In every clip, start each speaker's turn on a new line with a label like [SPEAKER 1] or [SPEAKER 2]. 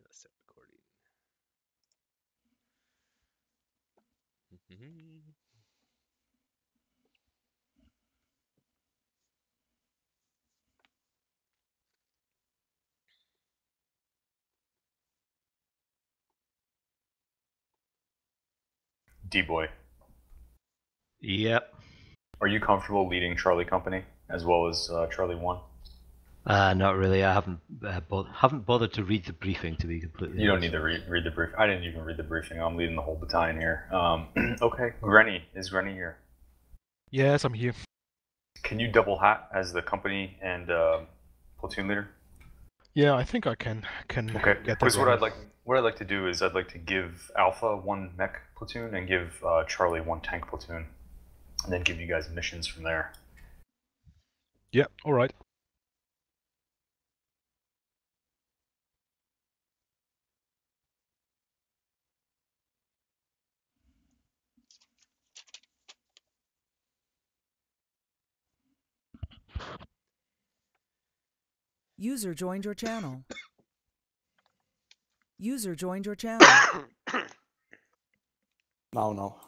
[SPEAKER 1] Start recording.
[SPEAKER 2] D-Boy.
[SPEAKER 3] Yep.
[SPEAKER 2] Are you comfortable leading Charlie Company as well as Charlie 1?
[SPEAKER 3] Not really. I haven't bothered to read the briefing, to be completely honest.
[SPEAKER 2] You don't need to read the brief. I didn't even read the briefing. I'm leading the whole battalion here. Okay, Rennie. Is Rennie here?
[SPEAKER 4] Yes, I'm here.
[SPEAKER 2] Can you double hat as the company and platoon leader?
[SPEAKER 4] Yeah, I think I can
[SPEAKER 2] okay.
[SPEAKER 4] Get that.
[SPEAKER 2] Because what I'd like to do is I'd like to give Alpha 1 mech platoon and give Charlie 1 tank platoon, and then give you guys missions from there.
[SPEAKER 4] Yeah, all right.
[SPEAKER 5] User joined your channel. User joined your channel.
[SPEAKER 6] No.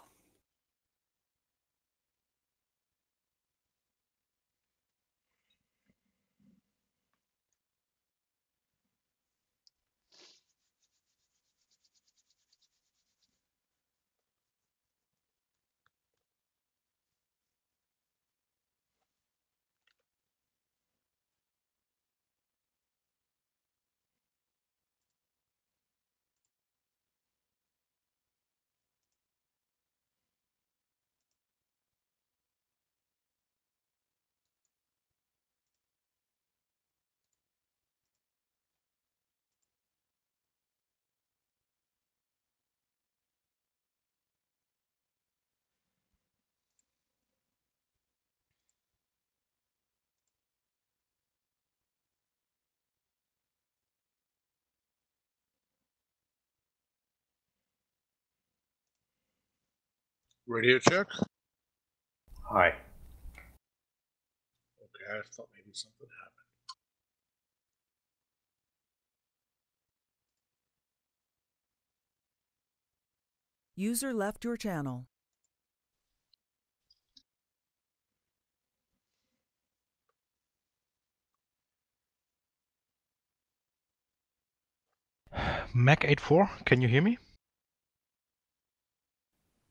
[SPEAKER 7] Radio check.
[SPEAKER 2] Hi.
[SPEAKER 7] Okay, I thought maybe something happened.
[SPEAKER 5] User left your channel.
[SPEAKER 4] Mac 84, can you hear me?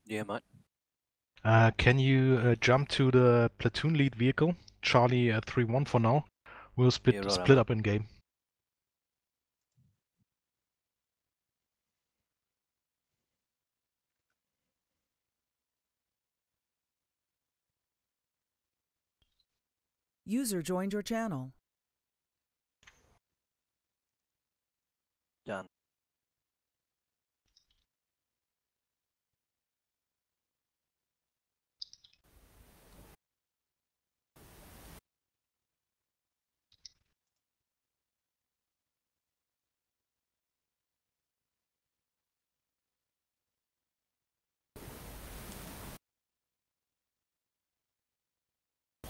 [SPEAKER 1] Yeah, mate.
[SPEAKER 4] Can you jump to the platoon lead vehicle, Charlie 3-1 for now? We'll split up in game.
[SPEAKER 5] User joined your channel.
[SPEAKER 1] Done.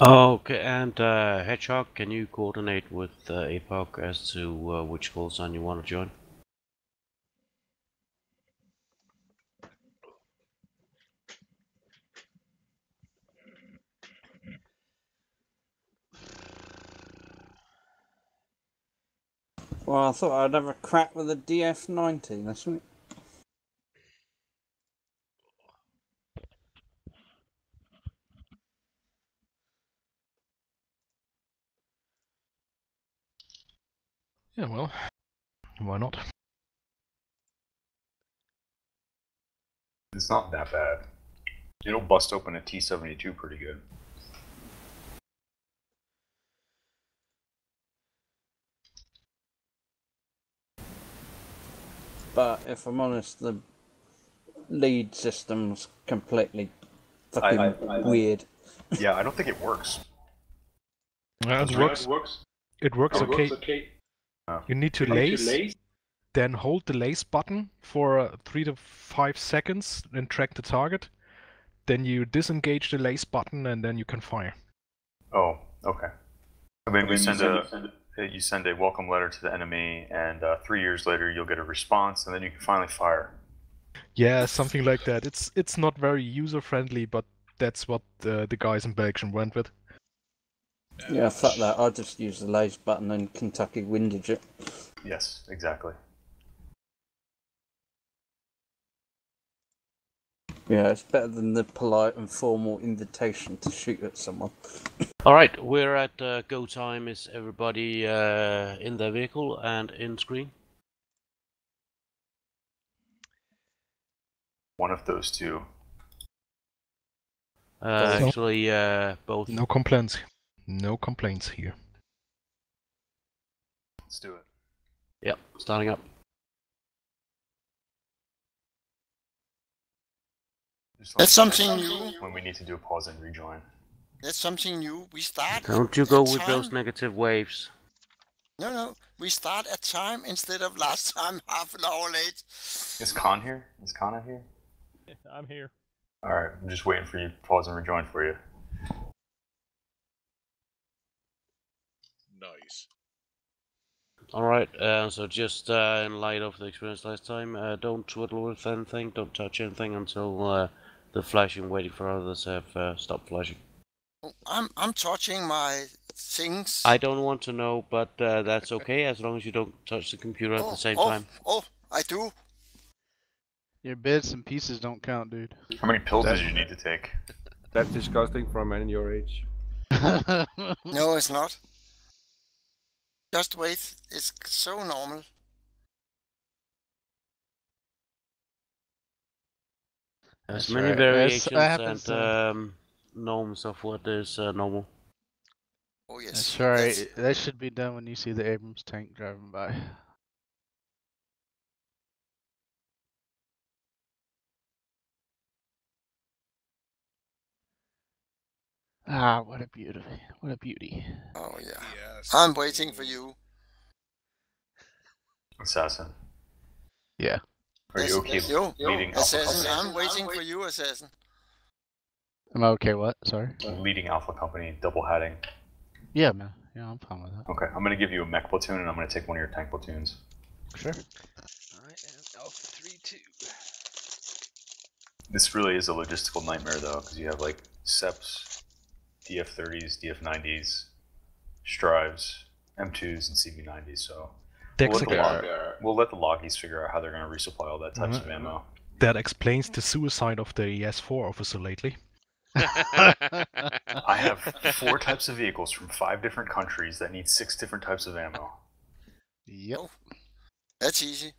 [SPEAKER 8] Okay, and Hedgehog, can you coordinate with APOC as to which call sign you want to join?
[SPEAKER 6] Well, I thought I'd have a crack with the DF-90 this week.
[SPEAKER 4] Yeah, well, why not?
[SPEAKER 2] It's not that bad. It'll bust open a T-72 pretty good.
[SPEAKER 6] But if I'm honest, the lead system's completely fucking weird.
[SPEAKER 2] Yeah, I don't think it works.
[SPEAKER 4] It works. It works okay. You need to lace, then hold the lace button for 3 to 5 seconds and track the target. Then you disengage the lace button and then you can fire.
[SPEAKER 2] Oh, okay. So maybe send a you send a welcome letter to the enemy, and 3 years later you'll get a response, and then you can finally fire.
[SPEAKER 4] Yeah, something like that. It's not very user friendly, but that's what the guys in Belgium went with.
[SPEAKER 6] Yeah, fuck that. I'll just use the lace button and Kentucky windage it.
[SPEAKER 2] Yes, exactly.
[SPEAKER 6] Yeah, it's better than the polite and formal invitation to shoot at someone.
[SPEAKER 8] Alright, we're at go time. Is everybody in their vehicle and in screen?
[SPEAKER 2] One of those two.
[SPEAKER 8] Actually, both.
[SPEAKER 4] No complaints. No complaints here.
[SPEAKER 2] Let's do it.
[SPEAKER 8] Yep, starting up.
[SPEAKER 1] That's something new.
[SPEAKER 2] When we need to do a pause and rejoin.
[SPEAKER 1] That's something new. We start.
[SPEAKER 8] Don't you go with
[SPEAKER 1] time.
[SPEAKER 8] those negative waves.
[SPEAKER 1] No. We start at time instead of last time, half an hour late.
[SPEAKER 2] Is Khan here? Is Kana here?
[SPEAKER 9] Yeah, I'm here.
[SPEAKER 2] Alright, I'm just waiting for you to pause and rejoin for you.
[SPEAKER 7] Nice.
[SPEAKER 8] Alright, so just in light of the experience last time, don't twiddle with anything, don't touch anything until the flashing waiting for others have stopped flashing.
[SPEAKER 1] I'm touching my things.
[SPEAKER 8] I don't want to know, but that's okay as long as you don't touch the computer at the same time.
[SPEAKER 1] Oh, I do.
[SPEAKER 10] Your bits and pieces don't count, dude.
[SPEAKER 2] How many pills did you need to take?
[SPEAKER 11] That's disgusting for a man in your age.
[SPEAKER 1] No, it's not. Just wait. It's so normal.
[SPEAKER 8] There's
[SPEAKER 10] That's
[SPEAKER 8] many
[SPEAKER 10] right.
[SPEAKER 8] variations and norms of what is normal.
[SPEAKER 1] Oh yes.
[SPEAKER 10] That's right. That should be done when you see the Abrams tank driving by. Ah, what a beauty. What a beauty.
[SPEAKER 1] Oh yeah.
[SPEAKER 7] Yes.
[SPEAKER 1] I'm waiting for you.
[SPEAKER 2] Assassin.
[SPEAKER 10] Yeah.
[SPEAKER 2] Are you okay leading Alpha
[SPEAKER 1] Assassin,
[SPEAKER 2] Company?
[SPEAKER 1] I'm waiting for you, Assassin.
[SPEAKER 10] Am I okay? What? Sorry?
[SPEAKER 2] Leading Alpha Company, double hatting.
[SPEAKER 10] Yeah, man. Yeah, I'm fine with that.
[SPEAKER 2] Okay, I'm gonna give you a mech platoon, and I'm gonna take one of your tank platoons.
[SPEAKER 10] Sure.
[SPEAKER 9] I am Alpha 3-2.
[SPEAKER 2] This really is a logistical nightmare, though, because you have like SEPs, DF-30s, DF-90s, Strives, M2s, and CB-90s. So we'll let the loggies figure out how they're going to resupply all that types of ammo.
[SPEAKER 4] That explains the suicide of the ES4 officer lately.
[SPEAKER 2] I have 4 types of vehicles from 5 different countries that need 6 different types of ammo.
[SPEAKER 10] Yep.
[SPEAKER 1] That's easy.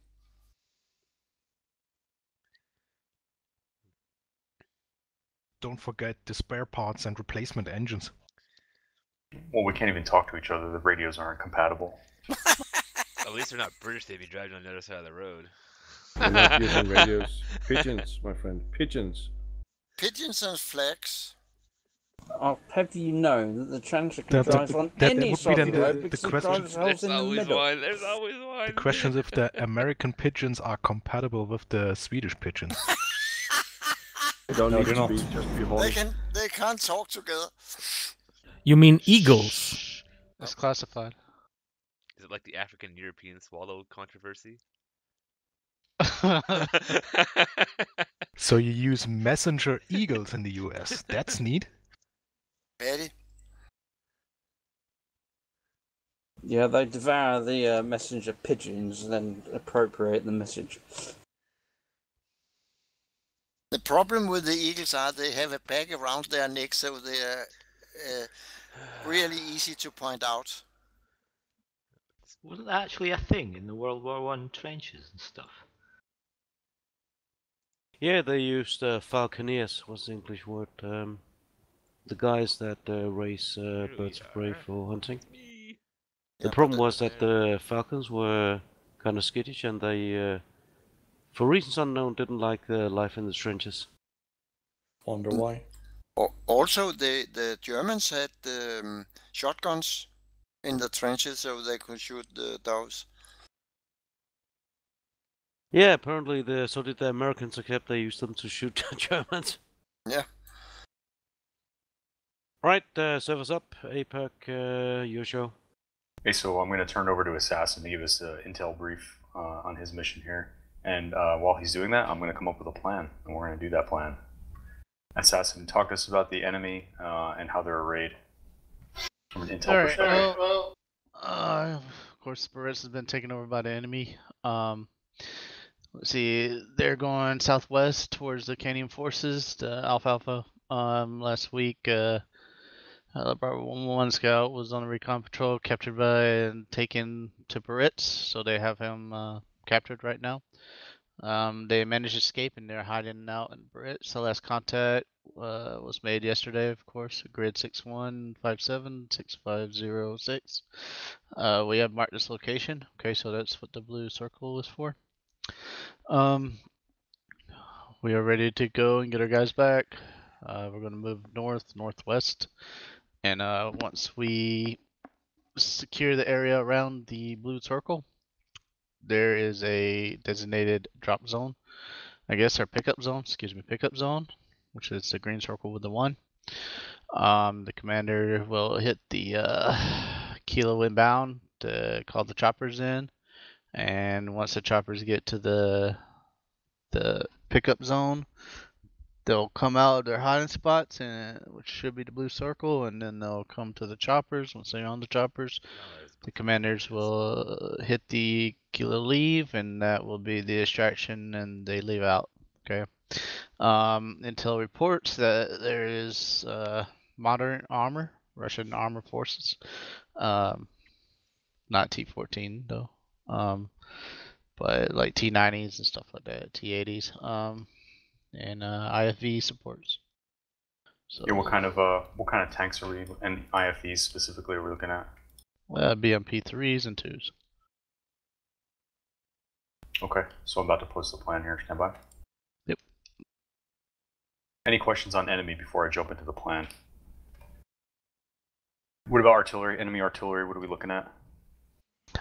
[SPEAKER 4] Don't forget the spare parts and replacement engines.
[SPEAKER 2] Well, we can't even talk to each other. The radios aren't compatible.
[SPEAKER 9] At least they're not British. They'd be driving on the other side of the road.
[SPEAKER 11] They're not using radios. Pigeons, my friend. Pigeons.
[SPEAKER 1] Pigeons and flags.
[SPEAKER 6] I'll have you know that the transit can drive on
[SPEAKER 4] that
[SPEAKER 6] any
[SPEAKER 4] would be
[SPEAKER 6] side
[SPEAKER 4] then
[SPEAKER 6] of the
[SPEAKER 4] the-
[SPEAKER 6] road
[SPEAKER 4] the
[SPEAKER 6] because it
[SPEAKER 4] question-
[SPEAKER 6] drives holes in the middle.
[SPEAKER 9] There's always one.
[SPEAKER 4] The question is if the American pigeons are compatible with the Swedish pigeons.
[SPEAKER 11] They don't need
[SPEAKER 4] they're
[SPEAKER 11] to
[SPEAKER 4] not.
[SPEAKER 11] be, just be holding.
[SPEAKER 1] They can't talk together.
[SPEAKER 12] You mean eagles?
[SPEAKER 10] It's classified.
[SPEAKER 9] Is it like the African European swallow controversy?
[SPEAKER 4] So you use messenger eagles in the US. That's neat.
[SPEAKER 1] Ready?
[SPEAKER 6] Yeah, they devour the messenger pigeons and then appropriate the message.
[SPEAKER 1] The problem with the eagles are they have a bag around their neck, so they are really easy to point out.
[SPEAKER 3] Wasn't that actually a thing in the World War I trenches and stuff?
[SPEAKER 8] Yeah, they used falconeers, what's the English word? The guys that raise birds of prey for hunting. The problem was that the falcons were kind of skittish and they, for reasons unknown, didn't like the life in the trenches.
[SPEAKER 11] Wonder why?
[SPEAKER 1] Also, the Germans had shotguns in the trenches, so they could shoot the dogs.
[SPEAKER 8] Yeah, apparently so did the Americans, except they used them to shoot the Germans.
[SPEAKER 1] Yeah.
[SPEAKER 8] Right, servers up. APAC, your show.
[SPEAKER 2] Okay, so I'm going to turn it over to Assassin to give us an intel brief on his mission here. And while he's doing that, I'm going to come up with a plan, and we're going to do that plan. Assassin, talk to us about the enemy and how they're arrayed from an intel perspective.
[SPEAKER 10] Well, of course, Buritz has been taken over by the enemy. Let's see, they're going southwest towards the Kanium forces, the Alpha. Last week, Leopard 1 scout was on a recon patrol, captured by and taken to Buritz, so they have him captured right now. They managed to escape and they're hiding out in Buritz. The last contact was made yesterday, of course, grid 61576506. We have marked this location. Okay, so that's what the blue circle is for. We are ready to go and get our guys back. We're going to move northwest, and once we secure the area around the blue circle, there is a designated drop zone. I guess our pickup zone, which is the green circle with the 1. The commander will hit the kilo inbound to call the choppers in, and once the choppers get to the pickup zone, they'll come out of their hiding spots, and which should be the blue circle, and then they'll come to the choppers. Once they're on the choppers, the commanders will hit the kilo leave, and that will be the distraction, and they leave out. Okay. Intel reports that there is modern armor, Russian armor forces. Not T-14 though. But like T-90s and stuff like that, T-80s. And IFV supports.
[SPEAKER 2] So yeah, what kind of tanks are we and IFVs specifically are we looking at?
[SPEAKER 10] BMP 3s and 2s.
[SPEAKER 2] Okay, so I'm about to post the plan here. Stand by.
[SPEAKER 10] Yep.
[SPEAKER 2] Any questions on enemy before I jump into the plan? What about artillery? Enemy artillery, what are we looking at?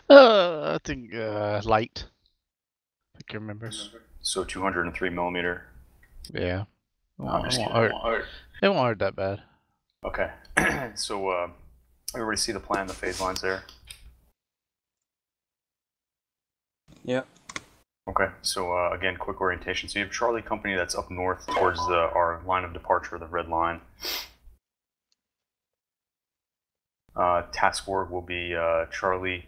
[SPEAKER 10] I think light. I can remember.
[SPEAKER 2] So 203 millimeter.
[SPEAKER 10] Yeah. It won't hurt that bad.
[SPEAKER 2] Okay. So everybody see the plan, the phase lines there?
[SPEAKER 6] Yep.
[SPEAKER 2] Okay, so again, quick orientation. So you have Charlie Company that's up north towards our line of departure, the red line. Task org will be Charlie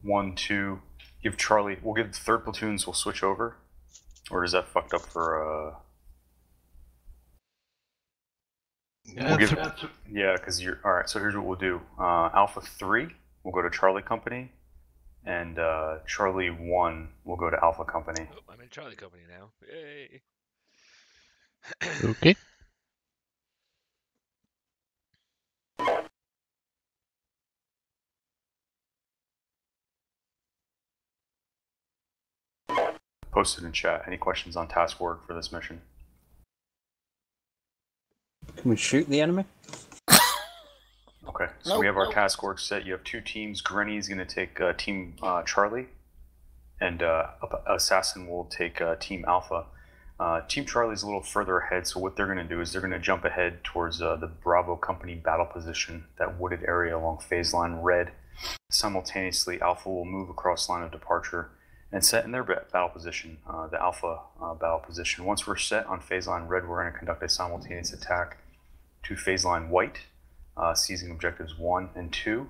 [SPEAKER 2] 1, 2. Give Charlie, we'll give the 3rd platoons, we'll switch over. Or is that fucked up for
[SPEAKER 10] Yeah,
[SPEAKER 2] because you're alright, so here's what we'll do. Alpha 3 will go to Charlie Company, and Charlie 1 will go to Alpha Company.
[SPEAKER 9] Oh, I'm in Charlie Company now. Yay!
[SPEAKER 10] Okay.
[SPEAKER 2] Posted in chat. Any questions on task work for this mission?
[SPEAKER 6] Can we shoot the enemy?
[SPEAKER 2] Okay, so we have our task org set. You have 2 teams. Grenny's going to take Team Charlie, and Assassin will take Team Alpha. Team Charlie's a little further ahead, so what they're going to do is they're going to jump ahead towards the Bravo Company battle position, that wooded area along phase line red. Simultaneously, Alpha will move across line of departure and set in their battle position, the Alpha battle position. Once we're set on phase line red, we're going to conduct a simultaneous attack to phase line white, seizing objectives 1 and 2.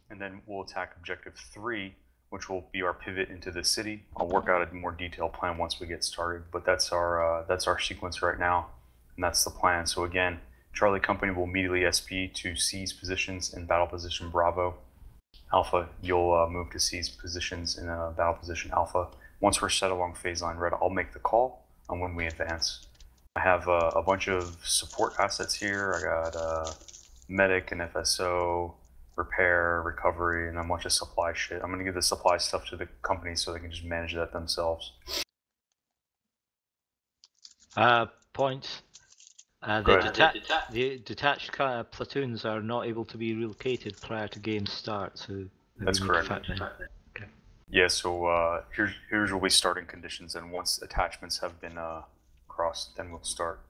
[SPEAKER 2] And then we'll attack objective 3, which will be our pivot into the city. I'll work out a more detailed plan once we get started, but that's our sequence right now, and that's the plan. So again, Charlie Company will immediately SP to seize positions in battle position Bravo. Alpha, you'll move to seize positions in battle position Alpha. Once we're set along phase line red, I'll make the call on when we advance. I have a bunch of support assets here. I got medic and FSO, repair, recovery, and a bunch of supply shit. I'm going to give the supply stuff to the company so they can just manage that themselves.
[SPEAKER 3] Points. The detached platoons are not able to be relocated prior to game start, so
[SPEAKER 2] that's correct.
[SPEAKER 3] Okay.
[SPEAKER 2] Yeah, so here's where we starting conditions, and once attachments have been crossed, then we'll start.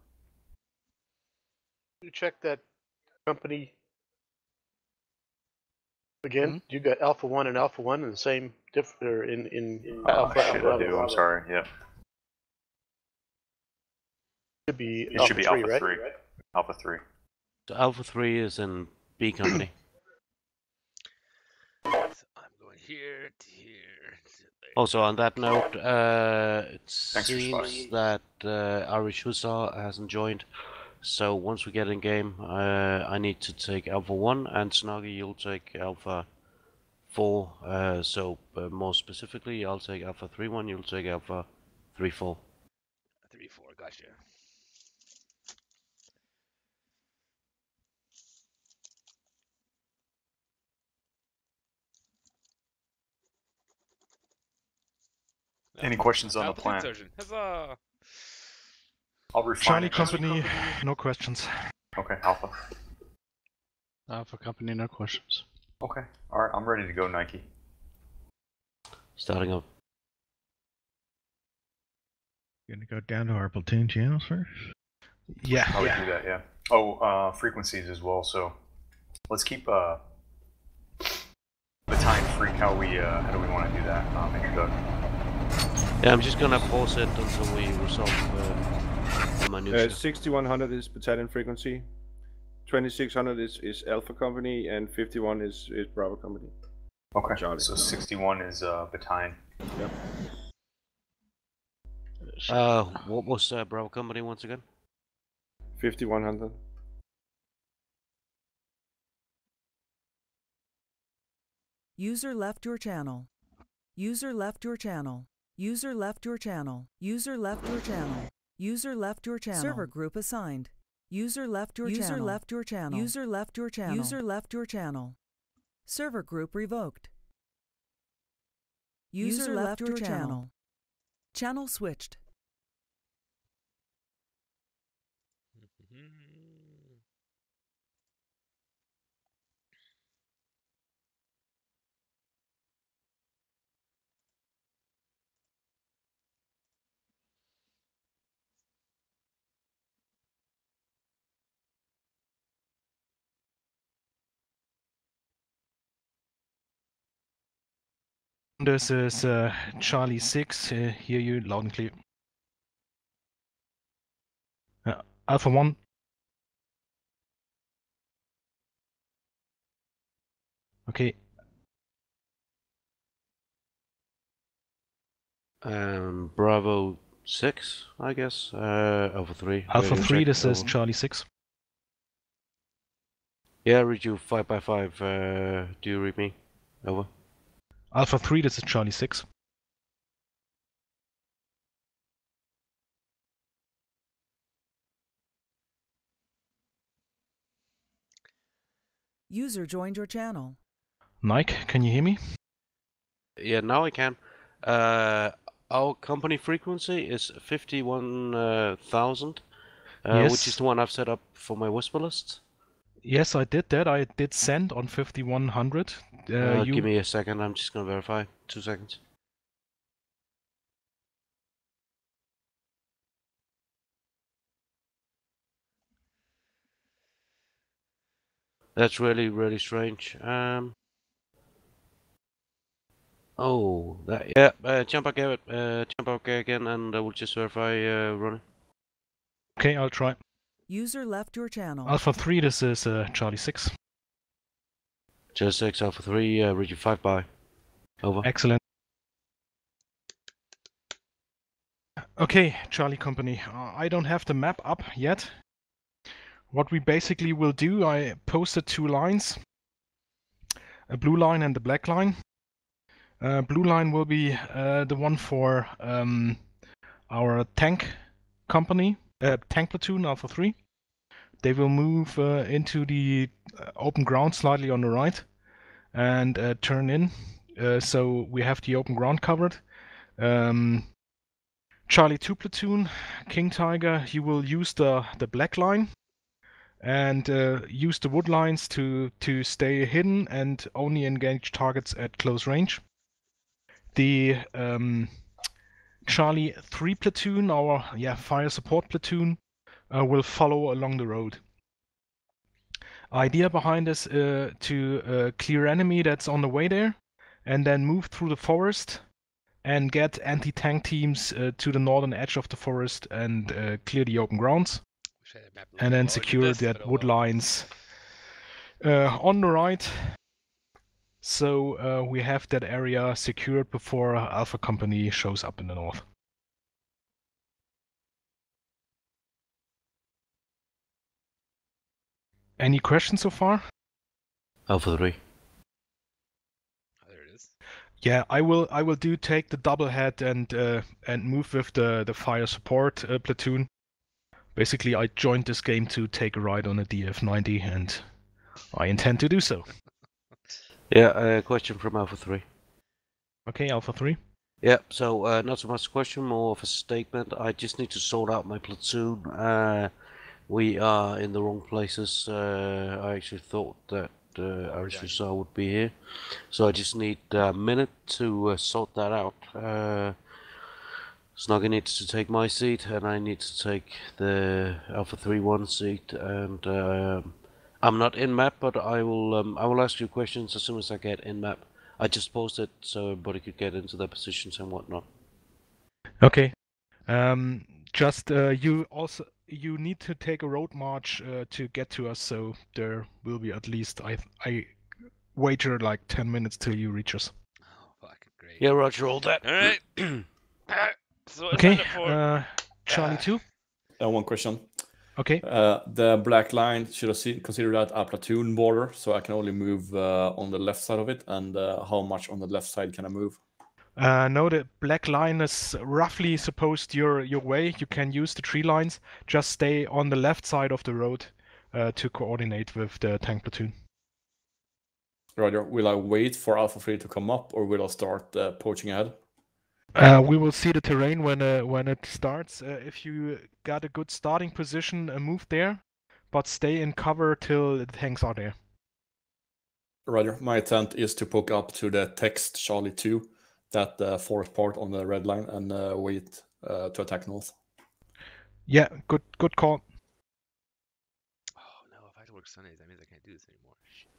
[SPEAKER 13] You check that company Again, you got Alpha 1 and Alpha 1 in the same Alpha
[SPEAKER 2] shit, I do. I'm sorry. Yeah.
[SPEAKER 13] It should be Alpha 3, right?
[SPEAKER 2] Alpha 3.
[SPEAKER 8] So Alpha 3 is in B company.
[SPEAKER 9] So I'm going here to here.
[SPEAKER 8] Also, on that note, it seems that Irish Hussar hasn't joined. So once we get in game, I need to take Alpha 1, and Snuggy, you'll take Alpha 4. More specifically, I'll take Alpha 3-1, you'll take Alpha 3-4.
[SPEAKER 9] 3-4, gotcha.
[SPEAKER 2] Any questions on the plan?
[SPEAKER 9] Huzzah!
[SPEAKER 2] I'll refine
[SPEAKER 4] Charlie Company, no questions.
[SPEAKER 2] Okay, Alpha.
[SPEAKER 10] Alpha Company, no questions.
[SPEAKER 2] Okay, alright, I'm ready to go, Nike.
[SPEAKER 8] Starting up.
[SPEAKER 14] Gonna go down to our platoon channels first?
[SPEAKER 4] Yeah.
[SPEAKER 2] How we do that, yeah. Oh, frequencies as well, so let's keep the time freak. How do we want to do that? Maybe Doug.
[SPEAKER 8] Yeah, I'm just gonna pause it until we resolve the minutiae.
[SPEAKER 11] 6100 is battalion frequency, 2600 is Alpha Company, and 51 is Bravo Company.
[SPEAKER 2] Okay,
[SPEAKER 11] Charlie.
[SPEAKER 2] So 61 is battalion.
[SPEAKER 11] Yep.
[SPEAKER 8] What was Bravo Company once again?
[SPEAKER 11] 5100.
[SPEAKER 5] User left your channel. User left your channel. User left your channel. User left your channel. User left your channel. Server group assigned. User left your channel. User left your channel. User left your channel. User left your channel. Server group revoked. User left your channel. Channel switched.
[SPEAKER 4] This is Charlie 6, hear you loud and clear. Alpha 1. Okay.
[SPEAKER 8] Bravo 6, I guess. Alpha 3.
[SPEAKER 4] Alpha 3, this is
[SPEAKER 8] over.
[SPEAKER 4] Charlie 6.
[SPEAKER 8] Yeah, read you 5x5. Do you read me? Over.
[SPEAKER 4] Alpha 3, this is Charlie 6.
[SPEAKER 5] User joined your channel.
[SPEAKER 4] Nike, can you hear me?
[SPEAKER 8] Yeah, now I can. Our company frequency is 51,000,
[SPEAKER 4] Yes.
[SPEAKER 8] which is the one I've set up for my whisper list.
[SPEAKER 4] Yes, I did that. I did send on 5100.
[SPEAKER 8] Give me a second, I'm just gonna verify. 2 seconds. That's really, really strange. Oh, that, yeah, jump back again, and we'll just verify running.
[SPEAKER 4] Okay, I'll try.
[SPEAKER 5] User left your channel.
[SPEAKER 4] Alpha 3, this is Charlie 6.
[SPEAKER 8] Charlie 6, Alpha 3, read you 5 by. Over.
[SPEAKER 4] Excellent. Okay, Charlie Company, I don't have the map up yet. What we basically will do, I posted 2 lines, a blue line and a black line. Blue line will be the one for our tank company, tank platoon, Alpha 3. They will move into the open ground slightly on the right and turn in, so we have the open ground covered. Charlie 2 platoon, King Tiger, you will use the black line and use the wood lines to stay hidden and only engage targets at close range. The Charlie 3 platoon, our fire support platoon, will follow along the road. Idea behind this to clear enemy that's on the way there, and then move through the forest and get anti-tank teams to the northern edge of the forest and clear the open grounds, and then secure that wood lines on the right. So we have that area secured before Alpha Company shows up in the north. Any questions so far?
[SPEAKER 8] Alpha 3.
[SPEAKER 9] There it is.
[SPEAKER 4] Yeah, I will take the double head and move with the fire support platoon. Basically, I joined this game to take a ride on a DF-90, and I intend to do so.
[SPEAKER 8] Yeah, question from Alpha 3.
[SPEAKER 4] Okay, Alpha 3.
[SPEAKER 8] Yeah, so not so much a question, more of a statement. I just need to sort out my platoon. We are in the wrong places. I actually thought that Arishusar would be here. So I just need a minute to sort that out. Snuggy needs to take my seat, and I need to take the Alpha 3-1 seat. And I'm not in map, but I will ask you questions as soon as I get in map. I just posted so everybody could get into their positions and whatnot.
[SPEAKER 4] Okay. Just you need to take a road march to get to us, so there will be at least I wager like 10 minutes till you reach us.
[SPEAKER 9] Oh, fucking great.
[SPEAKER 8] Yeah, Roger, all that.
[SPEAKER 9] All right. So
[SPEAKER 4] Okay. Charlie 2.
[SPEAKER 15] One question.
[SPEAKER 4] Okay.
[SPEAKER 15] The black line, should I consider that a platoon border, so I can only move on the left side of it, and how much on the left side can I move?
[SPEAKER 4] No, the black line is roughly supposed your way. You can use the tree lines. Just stay on the left side of the road to coordinate with the tank platoon.
[SPEAKER 15] Roger. Will I wait for Alpha 3 to come up, or will I start poaching ahead?
[SPEAKER 4] We will see the terrain when it starts. If you got a good starting position, move there, but stay in cover till the tanks are there.
[SPEAKER 15] Roger. My intent is to poke up to the text Charlie 2, that forest part on the red line, and wait to attack north.
[SPEAKER 4] Yeah, good call.
[SPEAKER 9] Oh no, if I have to work Sundays, that means I can't do this anymore. Shit.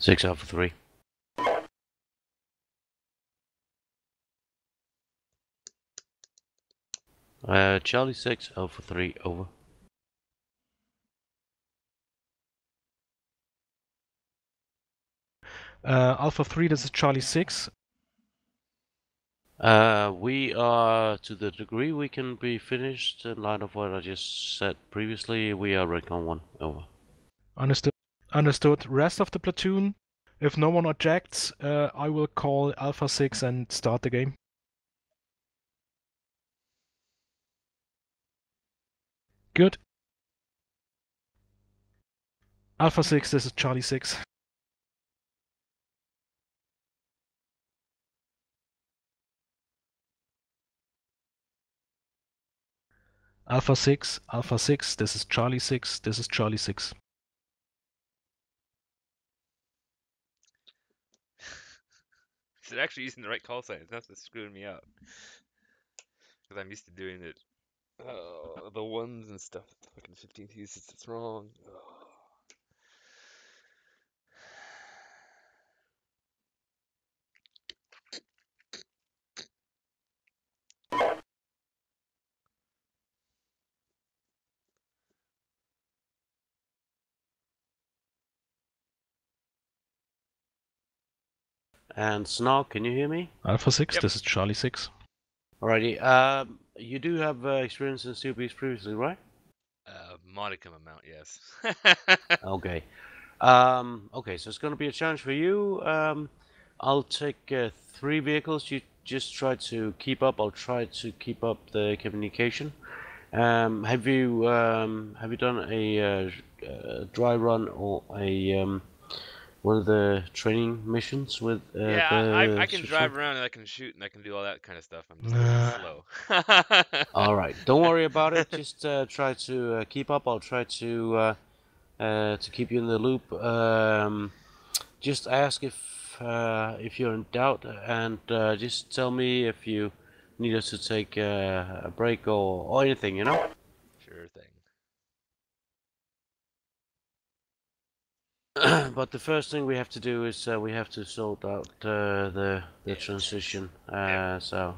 [SPEAKER 8] 6 Alpha 3. Charlie 6, Alpha 3, over.
[SPEAKER 4] Alpha 3, this is Charlie 6.
[SPEAKER 8] We are, to the degree we can be finished, in line of what I just said previously, we are Recon 1, over.
[SPEAKER 4] Understood. Rest of the platoon, if no one objects, I will call Alpha 6 and start the game. Good. Alpha 6, this is Charlie 6. Alpha 6, this is Charlie 6, this is Charlie 6.
[SPEAKER 9] Is it actually using the right call signs? That's what's screwing me up. Because I'm used to doing it. The ones and stuff. The fucking 15th uses it's wrong.
[SPEAKER 8] And Snark, can you hear me?
[SPEAKER 4] Alpha 6, This is Charlie 6.
[SPEAKER 8] Alrighty, you do have experience in COBs previously, right?
[SPEAKER 9] Modicum amount, yes.
[SPEAKER 8] Okay. Okay, so it's going to be a challenge for you. I'll take 3 vehicles. You just try to keep up. I'll try to keep up the communication. Have you done a dry run or a one of the training missions with?
[SPEAKER 9] I can drive around and I can shoot and I can do all that kind of stuff. I'm just a little slow.
[SPEAKER 8] All right, don't worry about it. Just try to keep up. I'll try to keep you in the loop. Just ask if you're in doubt, and just tell me if you need us to take a break or anything, you know?
[SPEAKER 9] Sure thing.
[SPEAKER 8] But the first thing we have to do is we have to sort out the transition. So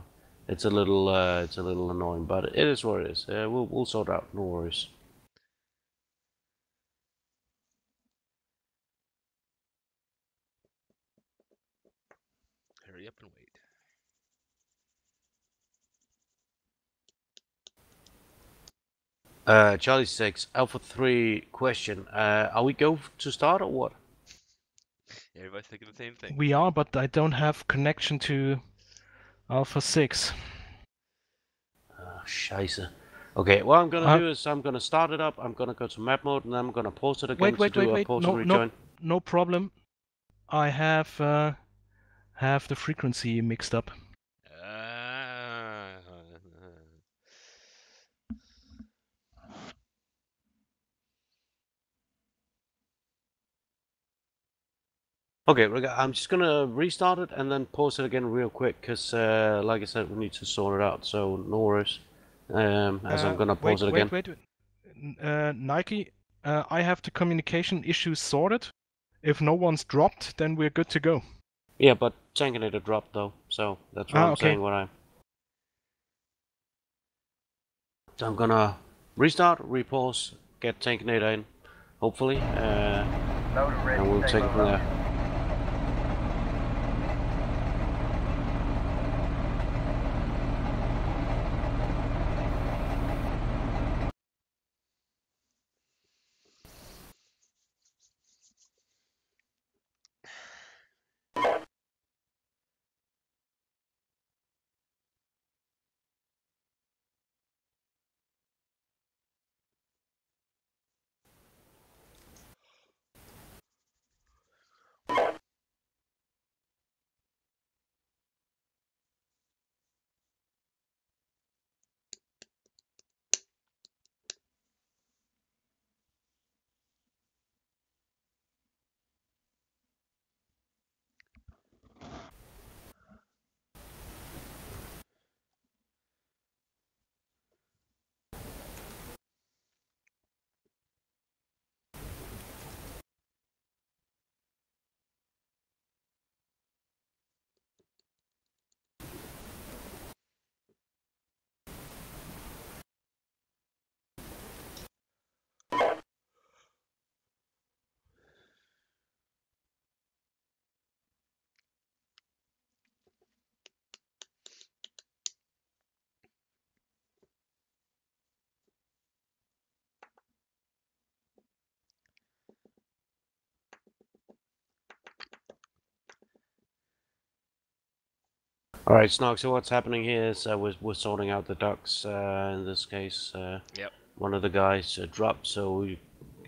[SPEAKER 8] it's a little annoying, but it is what it is. We'll sort out. No worries.
[SPEAKER 9] Hurry up and wait.
[SPEAKER 8] Charlie 6, Alpha 3 question. Are we go to start or what?
[SPEAKER 9] Everybody's thinking the same thing.
[SPEAKER 4] We are, but I don't have connection to Alpha 6.
[SPEAKER 8] Oh, scheisse. Okay, what I'm gonna do is I'm gonna start it up, I'm gonna go to map mode, and then I'm gonna pause it again
[SPEAKER 4] Wait.
[SPEAKER 8] pause and rejoin.
[SPEAKER 4] No problem. I have the frequency mixed up.
[SPEAKER 8] Okay, I'm just gonna restart it and then pause it again real quick, because like I said, we need to sort it out, so no worries. As I'm gonna pause it again.
[SPEAKER 4] Wait. Nike, I have the communication issues sorted. If no one's dropped, then we're good to go.
[SPEAKER 8] Yeah, but Tankinator dropped though, so that's what I'm saying. So I'm gonna restart, repause, get Tankinator in, hopefully, and we'll take it from there. Alright, Snog, so what's happening here is we're sorting out the ducks. In this case,
[SPEAKER 9] Yep.
[SPEAKER 8] One of the guys dropped, so we're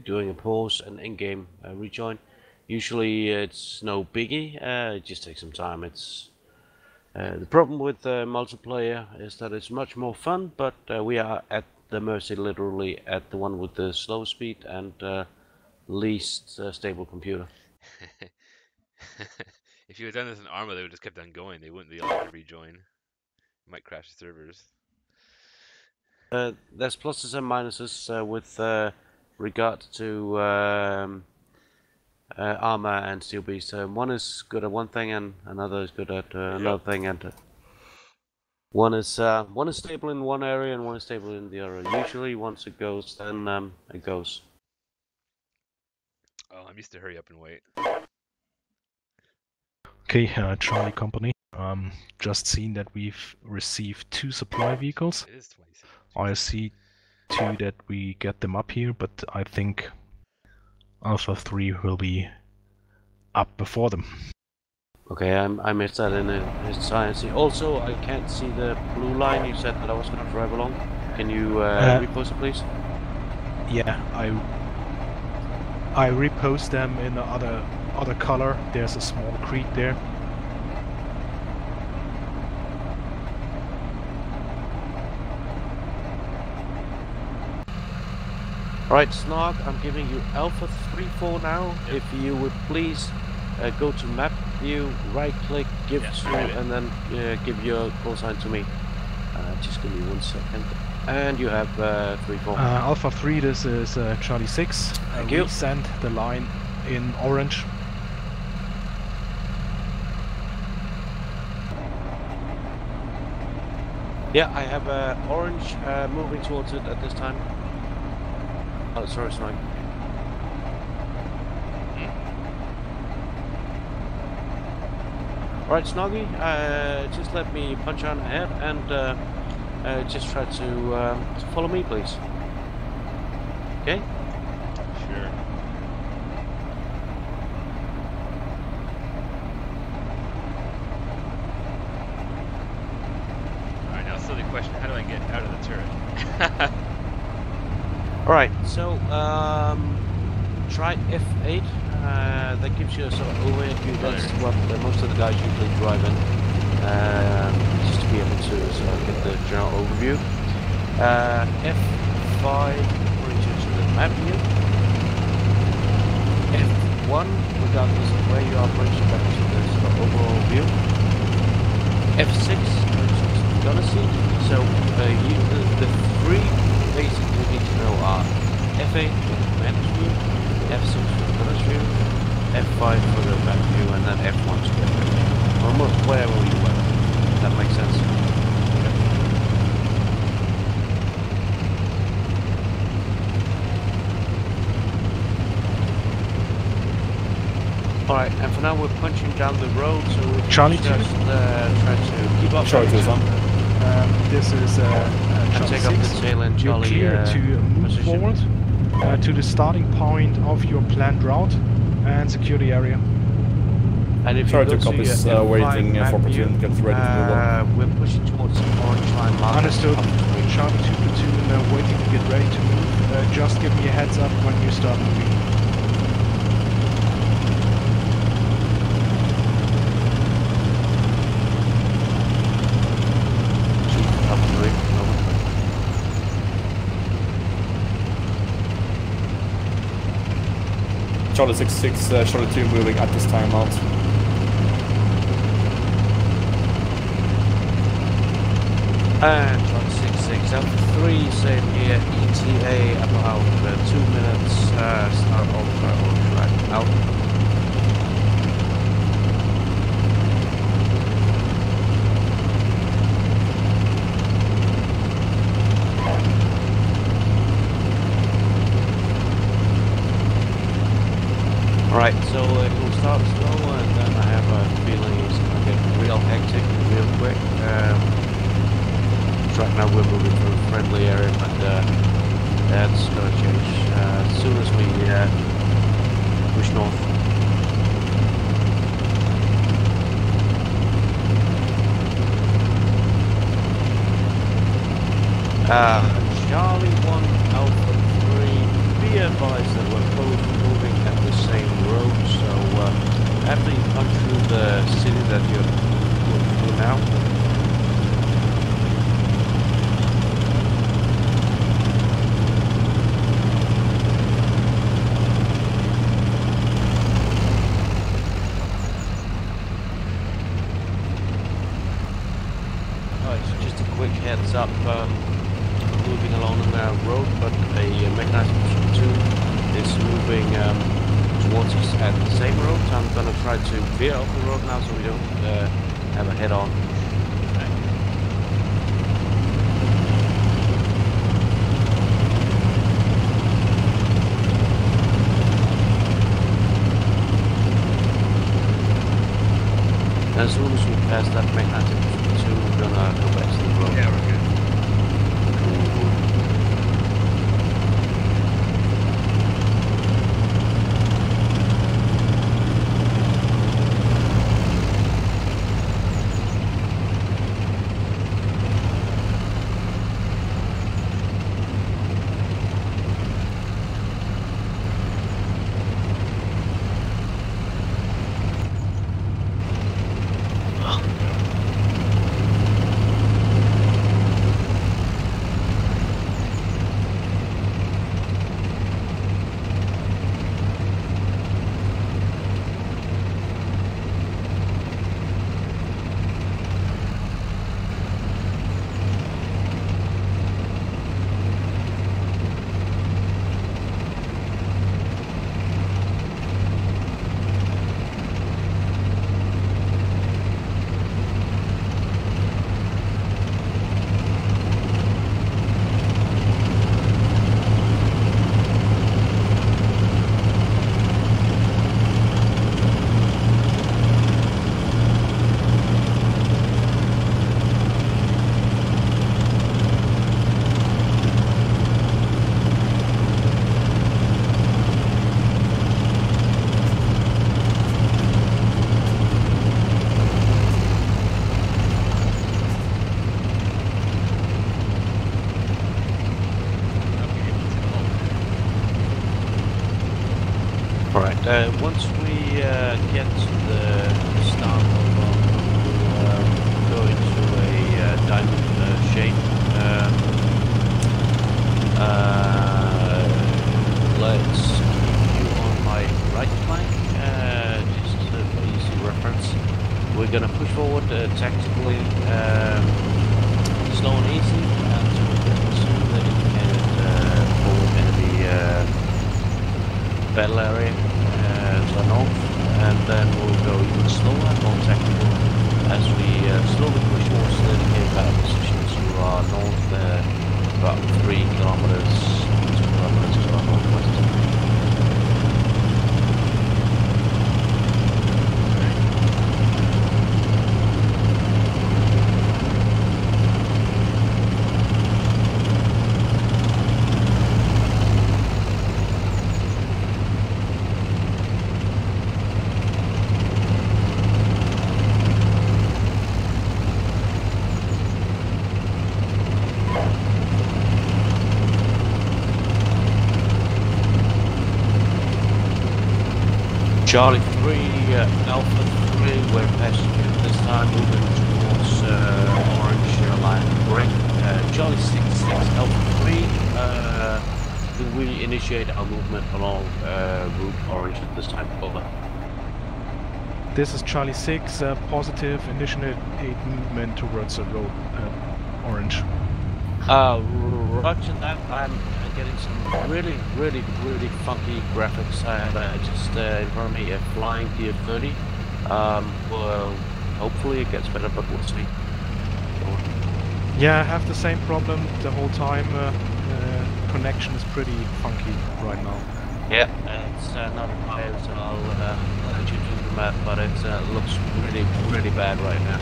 [SPEAKER 8] doing a pause and in-game rejoin. Usually it's no biggie, it just takes some time. It's the problem with multiplayer is that it's much more fun, but we are at the mercy, literally, at the one with the slow speed and least stable computer.
[SPEAKER 9] If you had done this in Arma, they would have just kept on going. They wouldn't be allowed to rejoin. It might crash the servers.
[SPEAKER 8] There's pluses and minuses with regard to Arma and Steel Beast. One is good at one thing and another is good at another thing. And one is stable in one area and one is stable in the other. Usually, once it goes, then it goes.
[SPEAKER 9] Oh, I'm used to hurry up and wait.
[SPEAKER 4] Okay, Charlie Company. Just seen that we've received 2 supply vehicles.
[SPEAKER 9] It is 26.
[SPEAKER 4] I see 2 that we get them up here, but I think Alpha 3 will be up before them.
[SPEAKER 8] Okay, I missed that in his science. Also, I can't see the blue line. You said that I was going to drive along. Can you repost it, please?
[SPEAKER 4] Yeah, I repost them in the other color. There's a small creek there.
[SPEAKER 8] Alright, Snark, I'm giving you Alpha 3-4 now. If you would please go to map view, right click, give to, and then give your call sign to me. Just give me 1 second. And you have 3-4.
[SPEAKER 4] Alpha 3, this is Charlie 6.
[SPEAKER 8] Thank you.
[SPEAKER 4] Send the line in orange.
[SPEAKER 8] Yeah, I have orange moving towards it at this time. Oh, sorry, Snark. Alright, Snoggy, just let me punch on ahead and just try to follow me, please. Okay?
[SPEAKER 9] Sure. Alright, now silly question, how do I get out of the turret?
[SPEAKER 8] Alright, so try F8. That gives you a sort of overhead view. That's what most of the guys usually drive in, just to be able to sort of get the general overview. F5 brings you to the map view. F1, regardless of where you are, brings you back to the sort of overall view. F6 brings you to the gunner seat. So the three basic you need to know are F8 for the commander's view, F6 for the gunner's view, F5 for the map view, and then F1 to the map view. Almost wherever you went. Does that make sense? Alright, and for now we're punching down the road, so we
[SPEAKER 4] Charlie
[SPEAKER 8] just try to keep up.
[SPEAKER 15] Charlie 2 on.
[SPEAKER 4] This is Charlie
[SPEAKER 8] take
[SPEAKER 4] 6.
[SPEAKER 8] up the tail end, Charlie.
[SPEAKER 4] You're clear to move forward to the starting point of your planned route and secure the area.
[SPEAKER 8] And if
[SPEAKER 15] Sorry
[SPEAKER 8] you
[SPEAKER 15] to
[SPEAKER 8] go
[SPEAKER 15] copy,
[SPEAKER 8] to your
[SPEAKER 15] waiting
[SPEAKER 8] F5
[SPEAKER 15] for
[SPEAKER 8] map view,
[SPEAKER 15] platoon, get ready to move on.
[SPEAKER 8] we're pushing towards the orange line marker.
[SPEAKER 4] Understood. Charlie 2 platoon waiting to get ready to move. Just give me a heads up when you start moving.
[SPEAKER 15] Charlie 6-6, Charlie 2 moving at this time out.
[SPEAKER 8] And Charlie 6-6, Alpha 3, same here, ETA about 2 minutes, start over on track, out. Right, so it will start slow and then I have a feeling it's going to get real hectic real quick. Right now we're moving through a friendly area, but that's going to change as soon as we push north. Charlie 1 Alpha 3, be advised that we're both moving at the same road, so after you punch through the city that you're going through now, heads up, moving along on the road, but a mechanized platoon is moving towards us at the same road. So I'm going to try to veer off the road now so we don't have a head-on. As soon as we pass that mechanized platoon, we're going to go back to the road.
[SPEAKER 9] Yeah, we're good.
[SPEAKER 8] get to the start of we'll go into a diamond shape. Let's keep you on my right flank, just for easy reference. We're gonna push forward tactically, slow and easy, until we get to the indicated forward enemy battle area to the north, and then we'll go even slower, more tactical, as we slowly push towards the indicated battle position to our north, about 3 kilometers, 2 kilometers to our northwest. Charlie 3, Alpha 3, we're passing you this time, moving towards Orange Line Break. Charlie 6, Alpha 3, do we initiate our movement along route Orange at this time? Over.
[SPEAKER 4] This is Charlie 6, positive, initiate movement towards the road Orange.
[SPEAKER 8] Roger that, I'm getting some really funky graphics. I have just in front of me a flying DF30. Well, hopefully it gets better, but we'll see.
[SPEAKER 4] Yeah, I have the same problem the whole time. Connection is pretty funky right now.
[SPEAKER 8] Yeah, it's not a fire, so I'll let you do the map, but it looks really bad right now.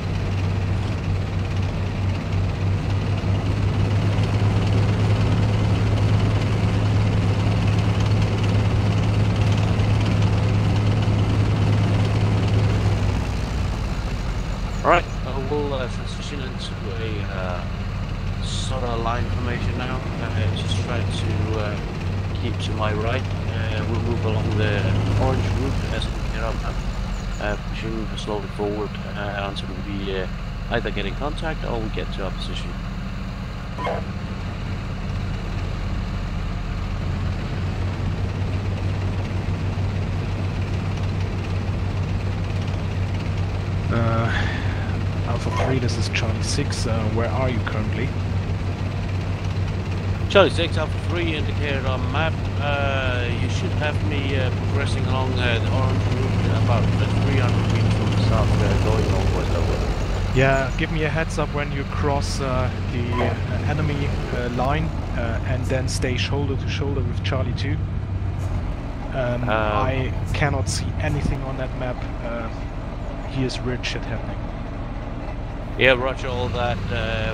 [SPEAKER 8] Alright, we'll transition into a sort of line formation now. Just try to keep to my right. We'll move along the orange route as we get up, pushing slowly forward until we either get in contact or we get to our position.
[SPEAKER 4] Alpha 3, this is Charlie 6, where are you currently?
[SPEAKER 8] Charlie 6, Alpha 3 indicated on map. You should have me progressing along the orange route about 300 meters from the south, going northwest over.
[SPEAKER 4] Yeah, give me a heads up when you cross the enemy line and then stay shoulder to shoulder with Charlie 2. I cannot see anything on that map. Here's weird shit happening.
[SPEAKER 8] Yeah, roger all that.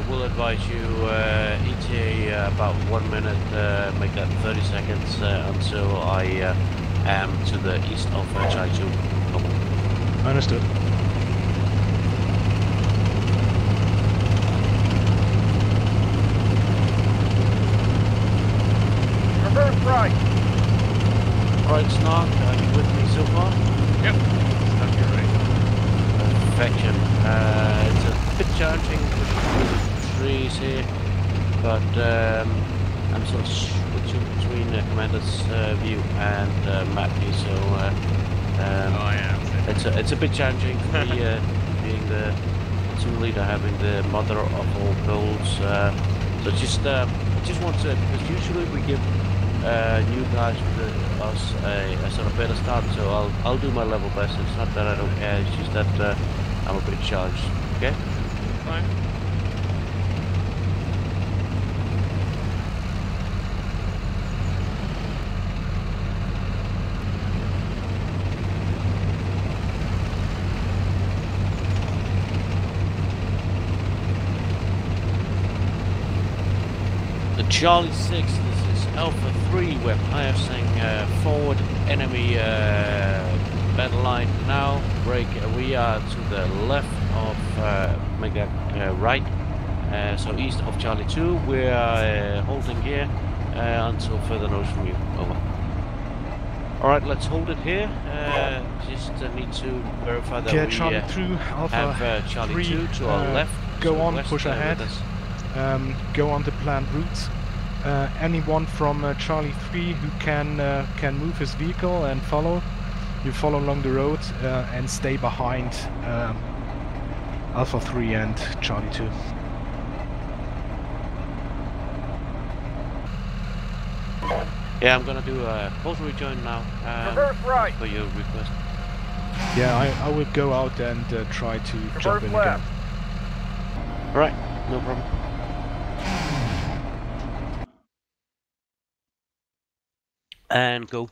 [SPEAKER 8] We'll advise you ETA about 1 minute, make that 30 seconds until I am to the east of Charlie 2.
[SPEAKER 4] Understood.
[SPEAKER 16] Reverse right.
[SPEAKER 8] Right, Snark, are you with me so far?
[SPEAKER 9] Yep. Snark, you're right.
[SPEAKER 8] Perfection. It's a bit challenging with the trees here, but I'm sort of switching between commander's view and map view, so it's a bit challenging for me being the team leader, having the mother of all goals. So just want to, because usually we give new guys with us a sort of better start, so I'll do my level best. It's not that I don't care, it's just that I'm a bit charged. Okay?
[SPEAKER 9] Fine.
[SPEAKER 8] The Charlie 6, this is Alpha 3, we're passing forward enemy battle line now. Break, we are to the left of Mega right, so east of Charlie 2. We are holding here until further notice from you. Over. Alright, let's hold it here. Just need to verify that we
[SPEAKER 4] Charlie through Alpha
[SPEAKER 8] have Charlie
[SPEAKER 4] 3
[SPEAKER 8] 2 to our left.
[SPEAKER 4] Go on,
[SPEAKER 8] west,
[SPEAKER 4] push ahead. Go on the planned routes. Anyone from Charlie 3 who can move his vehicle and follow, you follow along the road and stay behind Alpha 3 and Charlie 2.
[SPEAKER 8] Yeah, I'm gonna do a post rejoin now.
[SPEAKER 16] right.
[SPEAKER 8] For your request.
[SPEAKER 4] Yeah, I will go out and try to jump in
[SPEAKER 16] left.
[SPEAKER 4] again.
[SPEAKER 8] Alright, no problem. And go.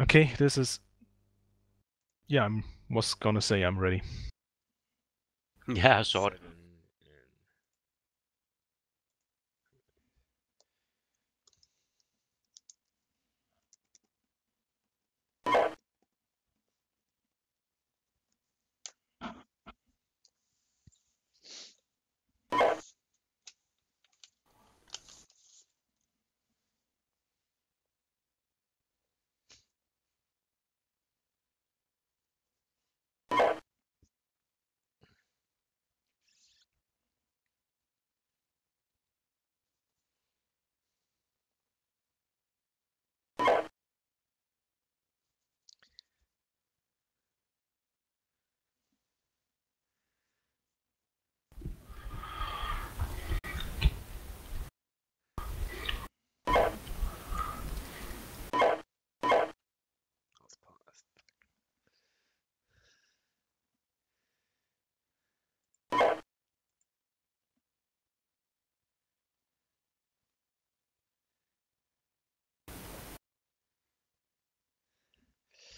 [SPEAKER 4] Okay, this is... Yeah, I was gonna say I'm ready.
[SPEAKER 8] Yeah, I saw it.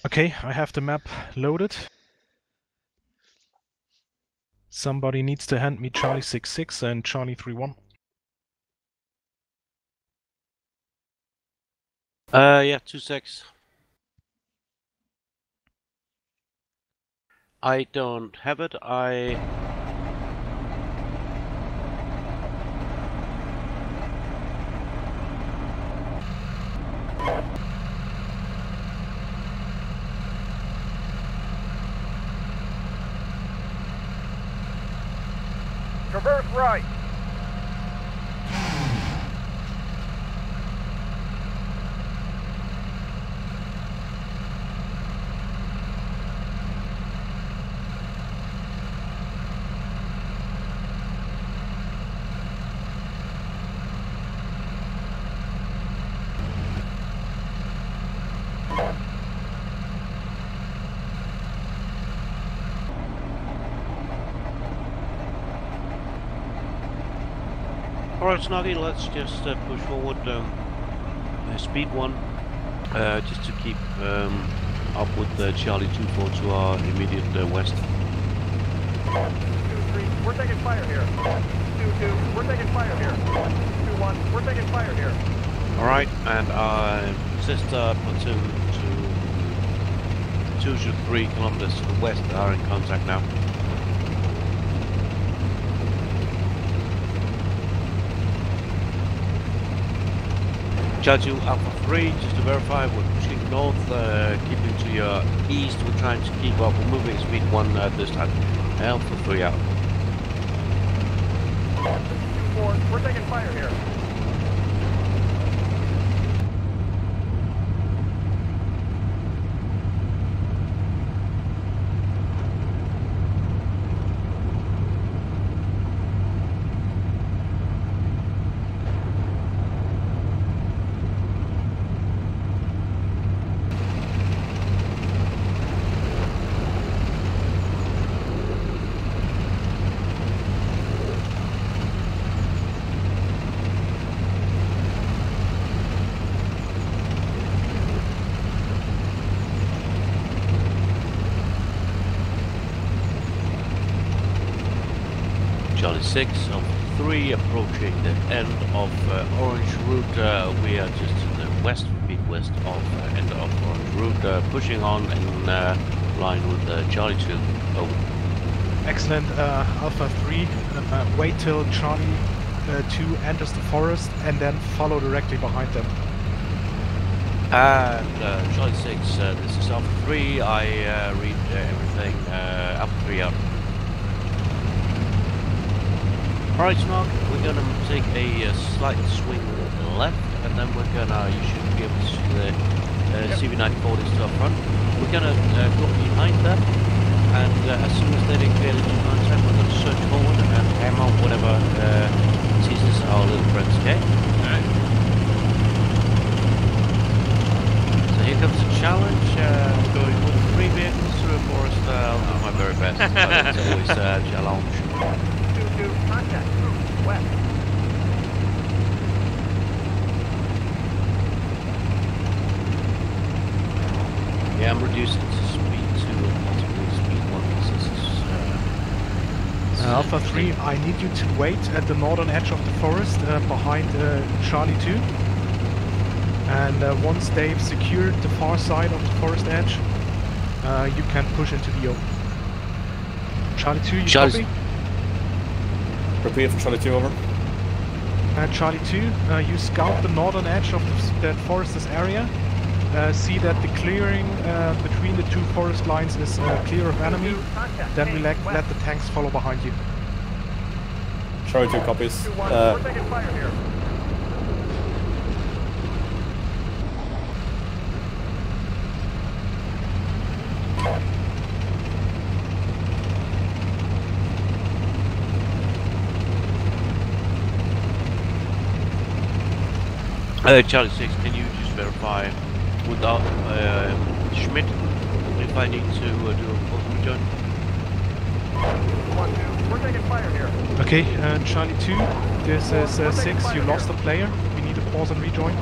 [SPEAKER 4] Okay, I have the map loaded. Somebody needs to hand me Charlie 6-6 and Charlie 3-1.
[SPEAKER 8] Yeah, 2-6. I don't have it.
[SPEAKER 16] Traverse right.
[SPEAKER 8] Alright, Snuggy, let's just push forward speed 1, just to keep up with Charlie 2-4 to our immediate west.
[SPEAKER 16] 2-3, we're taking fire here. 2-2, we're taking fire here. 2-1, we're taking fire here.
[SPEAKER 8] Alright, and our sister platoon to 2 to 3 kilometers to the west are in contact now. Charlie Alpha 3, just to verify, we're pushing north, keeping to your east, we're trying to keep up, we're moving speed 1 at this time. Alpha 3 out.
[SPEAKER 16] 2-4, we're taking fire here.
[SPEAKER 8] Charlie 6 of 3 approaching the end of Orange Route. We are just to the west, west of end of Orange Route, pushing on in line with Charlie 2. Over.
[SPEAKER 4] Excellent, Alpha 3. Wait till Charlie 2 enters the forest and then follow directly behind them.
[SPEAKER 8] And Charlie 6, this is Alpha 3. I read everything. Alpha 3 out. Alright, Mark, we're gonna take a slight swing left, and then we're gonna, you should be able to see the CV940s to our front. We're gonna go behind them, and as soon as they get into contact, we're gonna surge forward and hammer whatever teases our little friends, okay? Alright. So here comes the challenge, going with 3 vehicles through a forest. I'll do my very best, but it's always a challenge.
[SPEAKER 16] Contact group west.
[SPEAKER 8] Yeah, I'm reducing to speed 2 and possibly speed 1 because
[SPEAKER 4] Alpha 3, I need you to wait at the northern edge of the forest behind Charlie 2. And once they've secured the far side of the forest edge, you can push into the open. Charlie 2, you copy?
[SPEAKER 15] Repeat for Charlie 2, over.
[SPEAKER 4] Charlie 2, you scout the northern edge of that forest's area. See that the clearing between the 2 forest lines is clear of enemy. Then we let the tanks follow behind you.
[SPEAKER 15] Charlie 2 copies.
[SPEAKER 16] We're taking fire here.
[SPEAKER 8] Charlie 6, can you just verify without Schmidt if I need to do a full rejoin?
[SPEAKER 16] 1-2, we're taking fire here.
[SPEAKER 4] Okay, Charlie 2, this is 6, you lost a player. We need to pause and rejoin.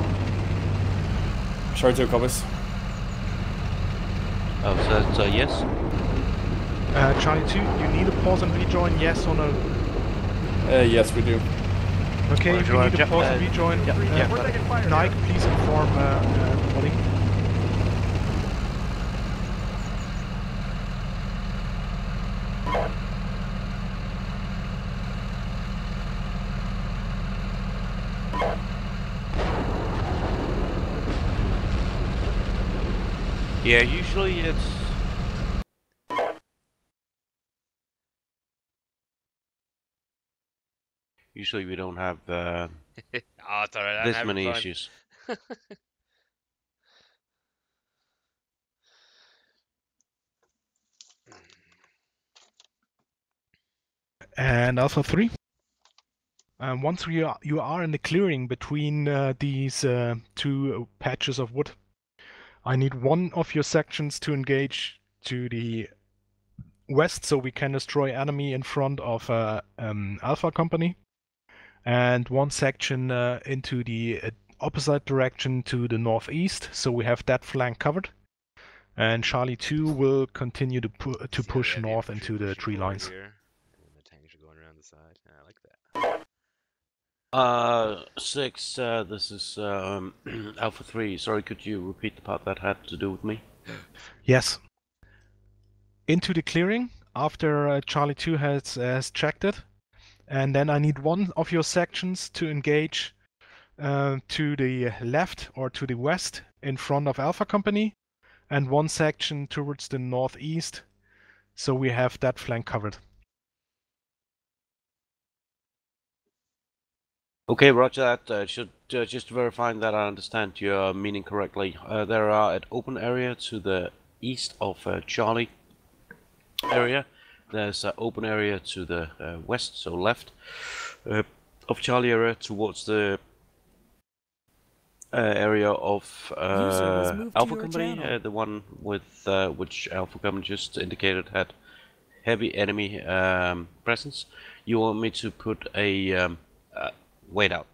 [SPEAKER 15] Charlie 2 copies.
[SPEAKER 8] Oh, so that's a yes?
[SPEAKER 4] Charlie 2, you need to pause and rejoin, yes or no?
[SPEAKER 15] Yes, we do.
[SPEAKER 4] Okay, if you need to pause and rejoin, Nike, please inform everybody.
[SPEAKER 8] Yeah, usually it's... Usually we don't have
[SPEAKER 9] oh, it's alright,
[SPEAKER 8] this many issues.
[SPEAKER 4] And Alpha 3. Once you are in the clearing between these 2 patches of wood, I need one of your sections to engage to the west so we can destroy enemy in front of Alpha Company, and one section into the opposite direction to the northeast so we have that flank covered, and Charlie 2 will continue to push north into the tree lines.
[SPEAKER 9] Here. And the tanks are going around the side. I like that.
[SPEAKER 8] 6, this is Alpha 3. Sorry, could you repeat the part that had to do with me?
[SPEAKER 4] Yes. Into the clearing after Charlie 2 has checked it, and then I need one of your sections to engage to the left or to the west in front of Alpha Company, and one section towards the northeast so we have that flank covered.
[SPEAKER 8] Okay, roger that. Should just verifying that I understand your meaning correctly. There are an open area to the east of Charlie area. There's an open area to the west, so left of Charlie area towards the area of Alpha Company, the one with which Alpha Company just indicated had heavy enemy presence. You want me to put a wait out?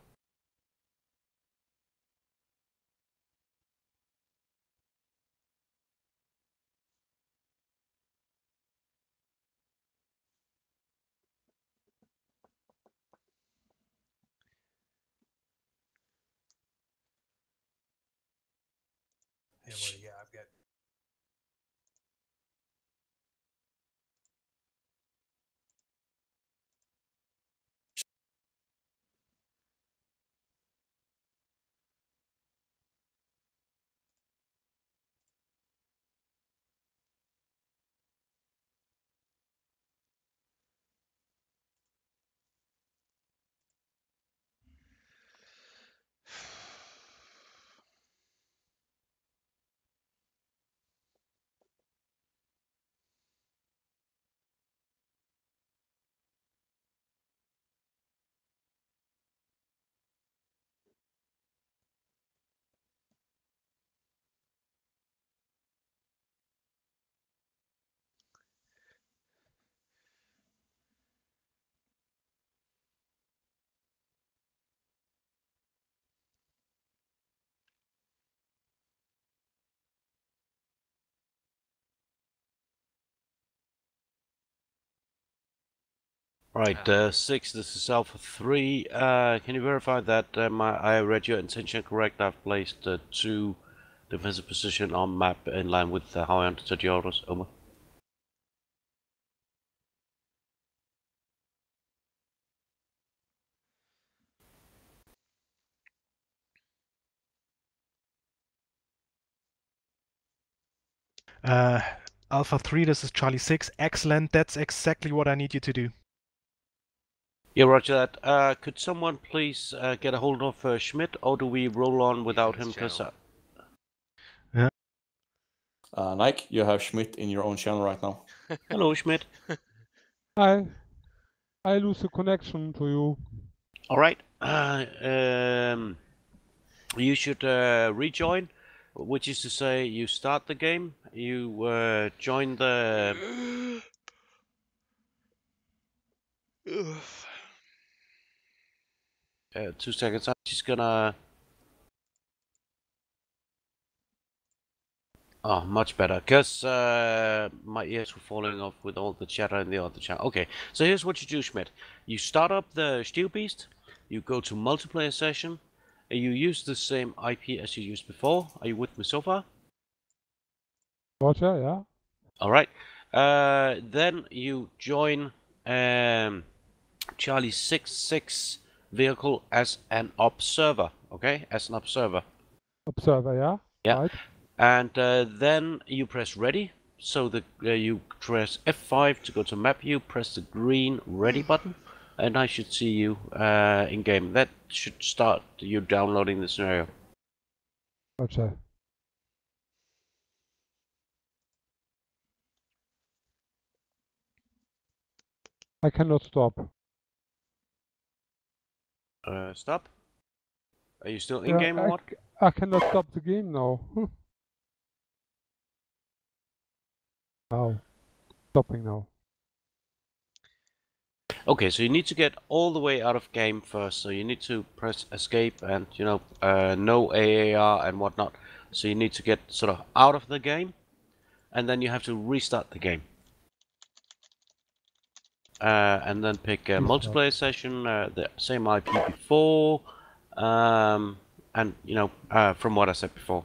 [SPEAKER 8] Right, 6, this is Alpha 3. Can you verify that I read your intention correct? I've placed 2 defensive position on map in line with how I understood your orders. Over.
[SPEAKER 4] Alpha 3, this is Charlie 6. Excellent, that's exactly what I need you to do.
[SPEAKER 8] Yeah, roger that. Could someone please get a hold of Schmidt, or do we roll on without him? Because
[SPEAKER 15] Nike, you have Schmidt in your own channel right now.
[SPEAKER 8] Hello, Schmidt.
[SPEAKER 17] I lose the connection to you.
[SPEAKER 8] All right. You should rejoin, which is to say, you start the game, you join the. 2 seconds. I'm just gonna. Oh, much better, because my ears were falling off with all the chatter in the other channel. Okay, so here's what you do, Schmidt. You start up the Steel Beast, you go to multiplayer session, and you use the same IP as you used before. Are you with me so far?
[SPEAKER 17] Roger, yeah.
[SPEAKER 8] Alright, then you join Charlie 6-6 vehicle as an observer, okay? As an observer.
[SPEAKER 17] Observer, yeah?
[SPEAKER 8] Yeah.
[SPEAKER 17] Right.
[SPEAKER 8] And then you press ready, so that you press F5 to go to map view, press the green ready button, and I should see you in game. That should start you downloading the scenario.
[SPEAKER 17] Gotcha. I cannot stop.
[SPEAKER 8] Stop? Are you still in game or what?
[SPEAKER 17] I cannot stop the game now. Now. Stopping now.
[SPEAKER 8] Okay, so you need to get all the way out of game first, so you need to press escape and, you know, no AAR and whatnot. So you need to get sort of out of the game, and then you have to restart the game. And then pick a multiplayer session, the same IP before, and, you know, from what I said before.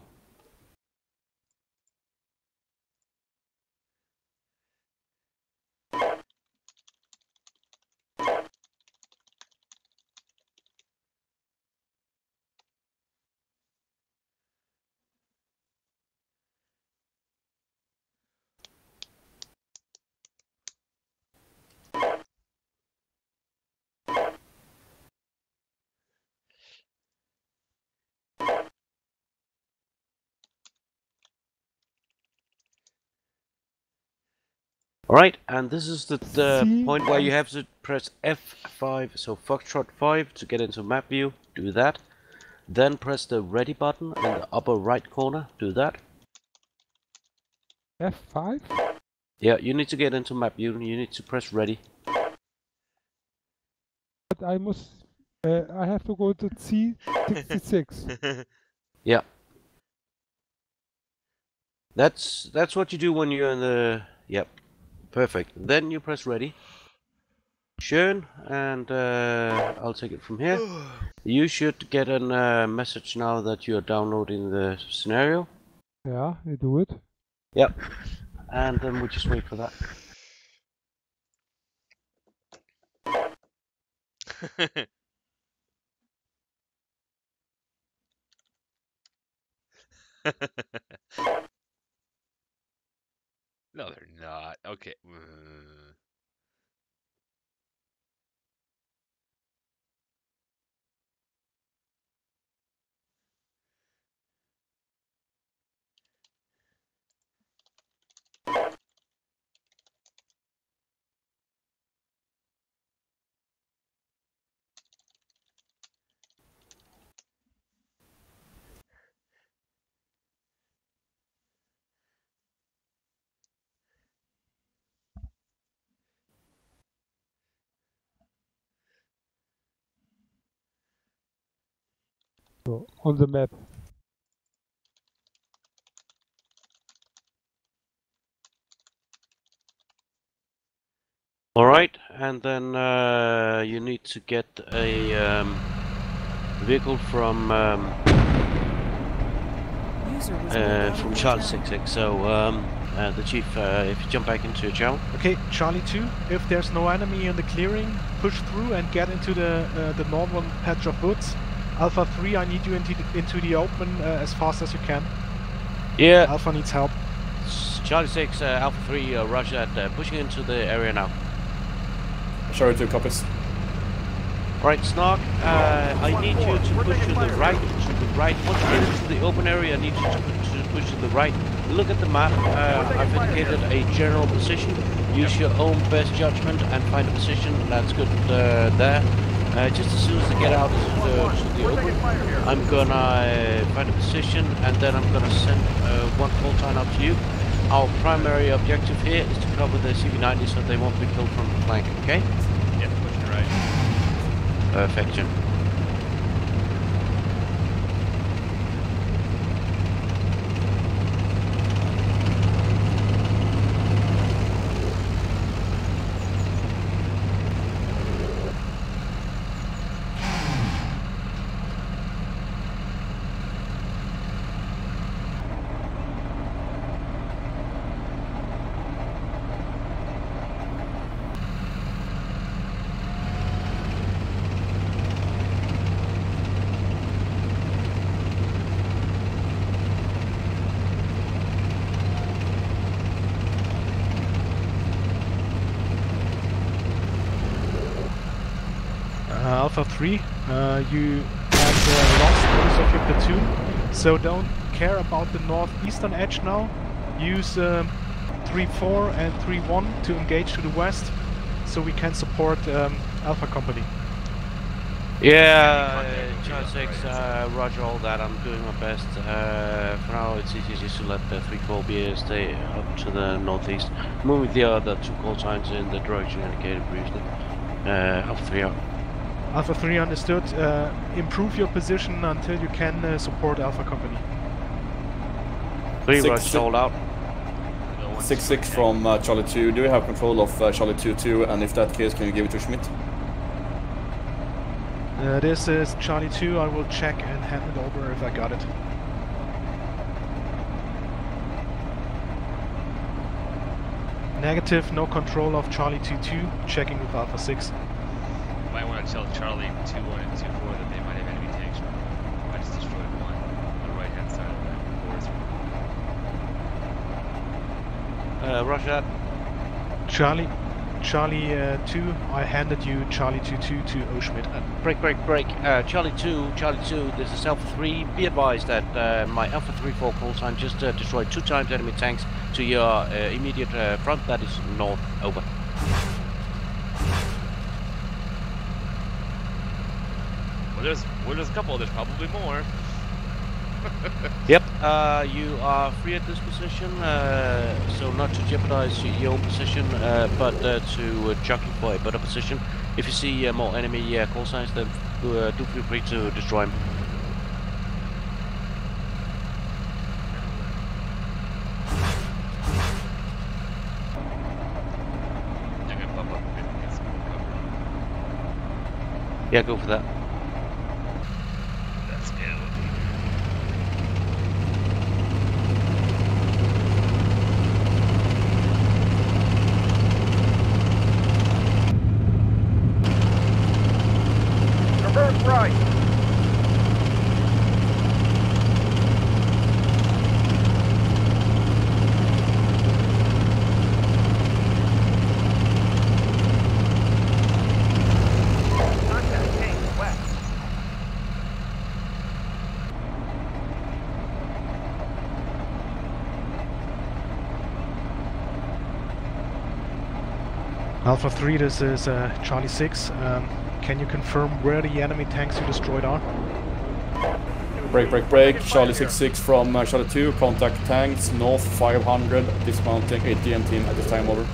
[SPEAKER 8] Alright, and this is the point where you have to press F5, so Foxtrot 5 to get into map view, do that. Then press the ready button in the upper right corner, do that.
[SPEAKER 17] F5?
[SPEAKER 8] Yeah, you need to get into map view, you need to press ready.
[SPEAKER 17] But I must, I have to go to C66.
[SPEAKER 8] Yeah. That's what you do when you're in the, yep. Perfect. Then you press ready. Schön, and I'll take it from here. You should get a message now that you're downloading the scenario.
[SPEAKER 17] Yeah, you do it.
[SPEAKER 8] Yep. And then we just wait for that.
[SPEAKER 9] No, they're not. Okay.
[SPEAKER 17] So, on the map.
[SPEAKER 8] Alright, and then you need to get a vehicle from Charlie 66. So the chief, if you jump back into your channel.
[SPEAKER 4] Okay, Charlie 2. If there's no enemy in the clearing, push through and get into the northern patch of woods. Alpha 3, I need you into the open as fast as you can.
[SPEAKER 8] Yeah.
[SPEAKER 4] Alpha needs help.
[SPEAKER 8] Charlie 6, Alpha 3, roger that. Pushing into the area now.
[SPEAKER 15] Charlie 2 copies.
[SPEAKER 8] Right, Snark, I need you to push to the right, Once you get into the open area, I need you to push to the right. Look at the map. I've indicated a general position. Use your own best judgment and find a position that's good there. Just as soon as they get out to the open, I'm gonna find a position and then I'm gonna send one full time up to you. Our primary objective here is to cover the CV90 so they won't be killed from the flank, okay?
[SPEAKER 9] Yeah, push to the right.
[SPEAKER 8] Perfection.
[SPEAKER 4] Alpha 3, you have lost most of your platoon, so don't care about the northeastern edge now. Use 3-4 and 3-1 to engage to the west, so we can support Alpha Company.
[SPEAKER 8] Yeah, Charlie 6, roger all that, I'm doing my best. For now it's easy just to let the 3-4 be stay up to the northeast. Moving the other two call signs in the direction indicated previously. Alpha 3 out.
[SPEAKER 4] Alpha 3 understood. Improve your position until you can support Alpha Company.
[SPEAKER 8] 3 roger, hold out.
[SPEAKER 15] 6-6 from Charlie 2. Do you have control of Charlie 2-2? And if that case, can you give it to Schmidt?
[SPEAKER 4] This is Charlie 2. I will check and hand it over if I got it. Negative, no control of Charlie 2-2. Checking with Alpha 6.
[SPEAKER 9] Might want to tell Charlie 2-1 and 2-4 that they might have enemy tanks. I just destroyed one on the right hand side of that.
[SPEAKER 8] Roger that.
[SPEAKER 4] Charlie 2, I handed you Charlie 2-2 to O'Schmidt.
[SPEAKER 8] Break. Charlie 2, this is Alpha 3. Be advised that my Alpha 3-4 call sign just destroyed 2 times enemy tanks to your immediate front, that is north, over.
[SPEAKER 9] Well, there's a couple, there's probably more.
[SPEAKER 8] Yep, you are free at this position, so not to jeopardize your own position, but to jockey for a better position. If you see more enemy call signs, then do feel free to destroy them.
[SPEAKER 9] I'm gonna bump up a bit and get some more cover.
[SPEAKER 8] Yeah, go for that.
[SPEAKER 9] Let's go.
[SPEAKER 4] Alpha 3, this is Charlie 6. Can you confirm where the enemy tanks you destroyed are?
[SPEAKER 15] Break. Charlie 6-6 from Charlie 2. Contact tanks north 500. Dismounting ATM team at this time, over.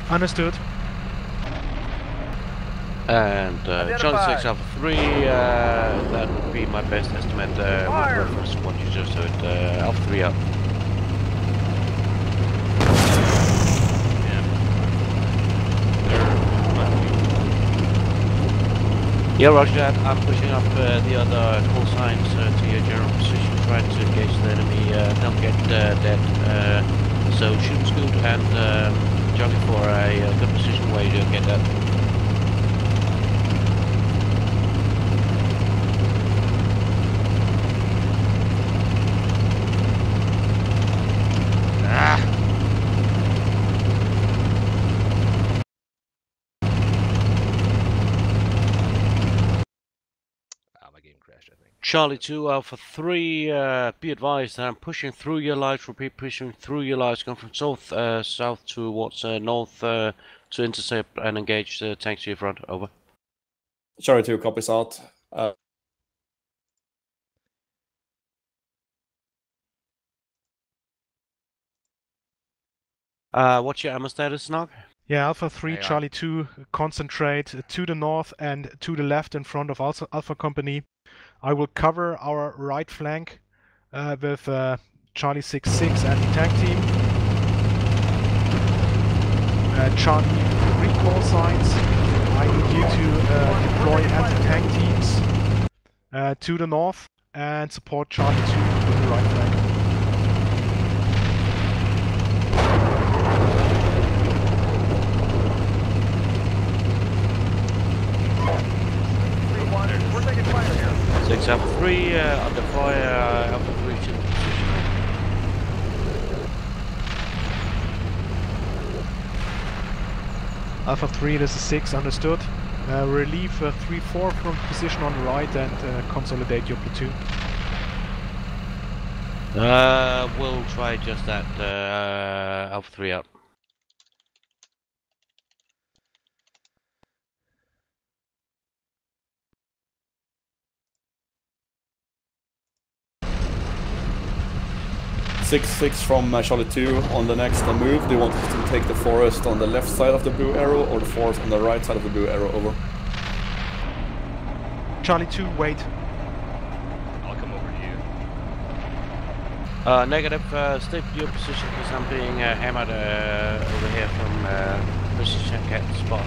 [SPEAKER 4] Understood.
[SPEAKER 8] And Charlie 6 Alpha 3, that would be my best estimate with reference to what you just heard. Alpha 3 up. Yeah, roger that. I'm pushing up the other call signs to your general position, trying to engage the enemy. Don't get dead. So shoot and scoot and jogging for a good position where you don't get that. Charlie 2 Alpha 3, be advised that I'm pushing through your lights, repeat, pushing through your lights, going from south towards north to intercept and engage the tanks to your front, over.
[SPEAKER 15] Charlie 2 copies out.
[SPEAKER 8] What's your ammo status, Nog?
[SPEAKER 4] Yeah, Alpha 3, Charlie 2, concentrate to the north and to the left in front of Alpha Company. I will cover our right flank with Charlie 6-6 anti-tank team. Charlie 3 call signs. I need you to deploy anti-tank teams to the north and support Charlie 2 with the right flank.
[SPEAKER 16] We're taking fire here.
[SPEAKER 8] 6 Alpha 3, under fire, Alpha 3 to position.
[SPEAKER 4] Alpha 3, this is 6, understood. Relieve 3-4 from position on the right and consolidate your platoon.
[SPEAKER 8] We'll try just that, Alpha 3 out.
[SPEAKER 15] Six from Charlie 2 on the next move. Do you want to take the forest on the left side of the blue arrow or the forest on the right side of the blue arrow, over?
[SPEAKER 4] Charlie 2, wait.
[SPEAKER 9] I'll come over to you.
[SPEAKER 8] Negative, stay to your position because I'm being hammered over here from position cat spot.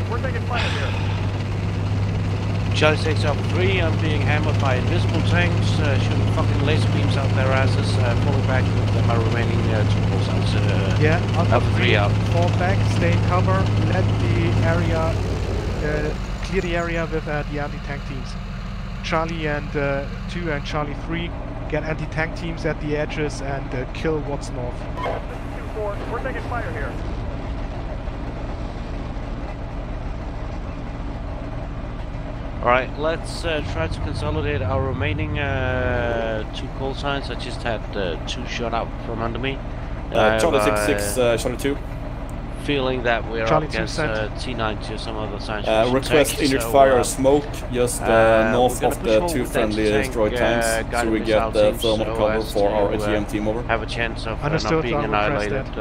[SPEAKER 16] We're taking fire here.
[SPEAKER 8] Charlie 6 Alpha 3, I'm being hammered by invisible tanks, shooting fucking laser beams out their asses, falling back with my remaining 2 call signs.
[SPEAKER 4] Yeah,
[SPEAKER 8] Alpha 3 out.
[SPEAKER 4] Fall back, stay in cover, let the area, clear the area with the anti-tank teams. Charlie and 2 and Charlie 3 get anti-tank teams at the edges and kill what's north.
[SPEAKER 16] 2-4, we're taking fire here.
[SPEAKER 8] Alright, let's try to consolidate our remaining 2 call signs. I just had 2 shot out from under me.
[SPEAKER 15] Charlie 6-6, Charlie 2.
[SPEAKER 8] Feeling that we're
[SPEAKER 4] Charlie
[SPEAKER 8] up against T90 or some other signs.
[SPEAKER 15] Request injured fire smoke just north of the 2 friendly destroyed tanks, so we get the thermal cover for our AGM team, over.
[SPEAKER 8] Have a chance of not being annihilated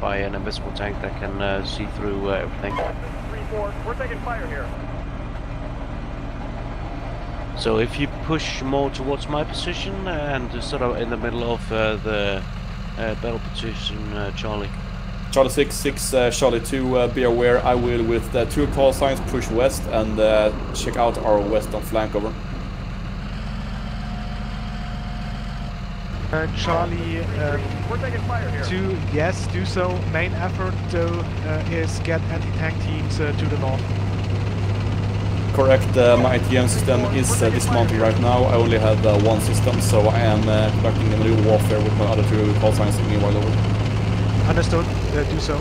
[SPEAKER 8] by an invisible tank that can see through everything.
[SPEAKER 16] 3-4, we're taking fire here.
[SPEAKER 8] So if you push more towards my position and sort of in the middle of the battle position, Charlie.
[SPEAKER 15] Charlie 6-6, Charlie 2, be aware, I will with 2 call signs push west and check out our western flank, over.
[SPEAKER 4] Charlie
[SPEAKER 16] we're taking fire here.
[SPEAKER 4] 2, yes, do so. Main effort though is get anti-tank teams to the north.
[SPEAKER 15] Correct, my ATM system is dismounting right now. I only have 1 system, so I am conducting a maneuver warfare with my other 2 call signs meanwhile, over.
[SPEAKER 4] Understood, do so.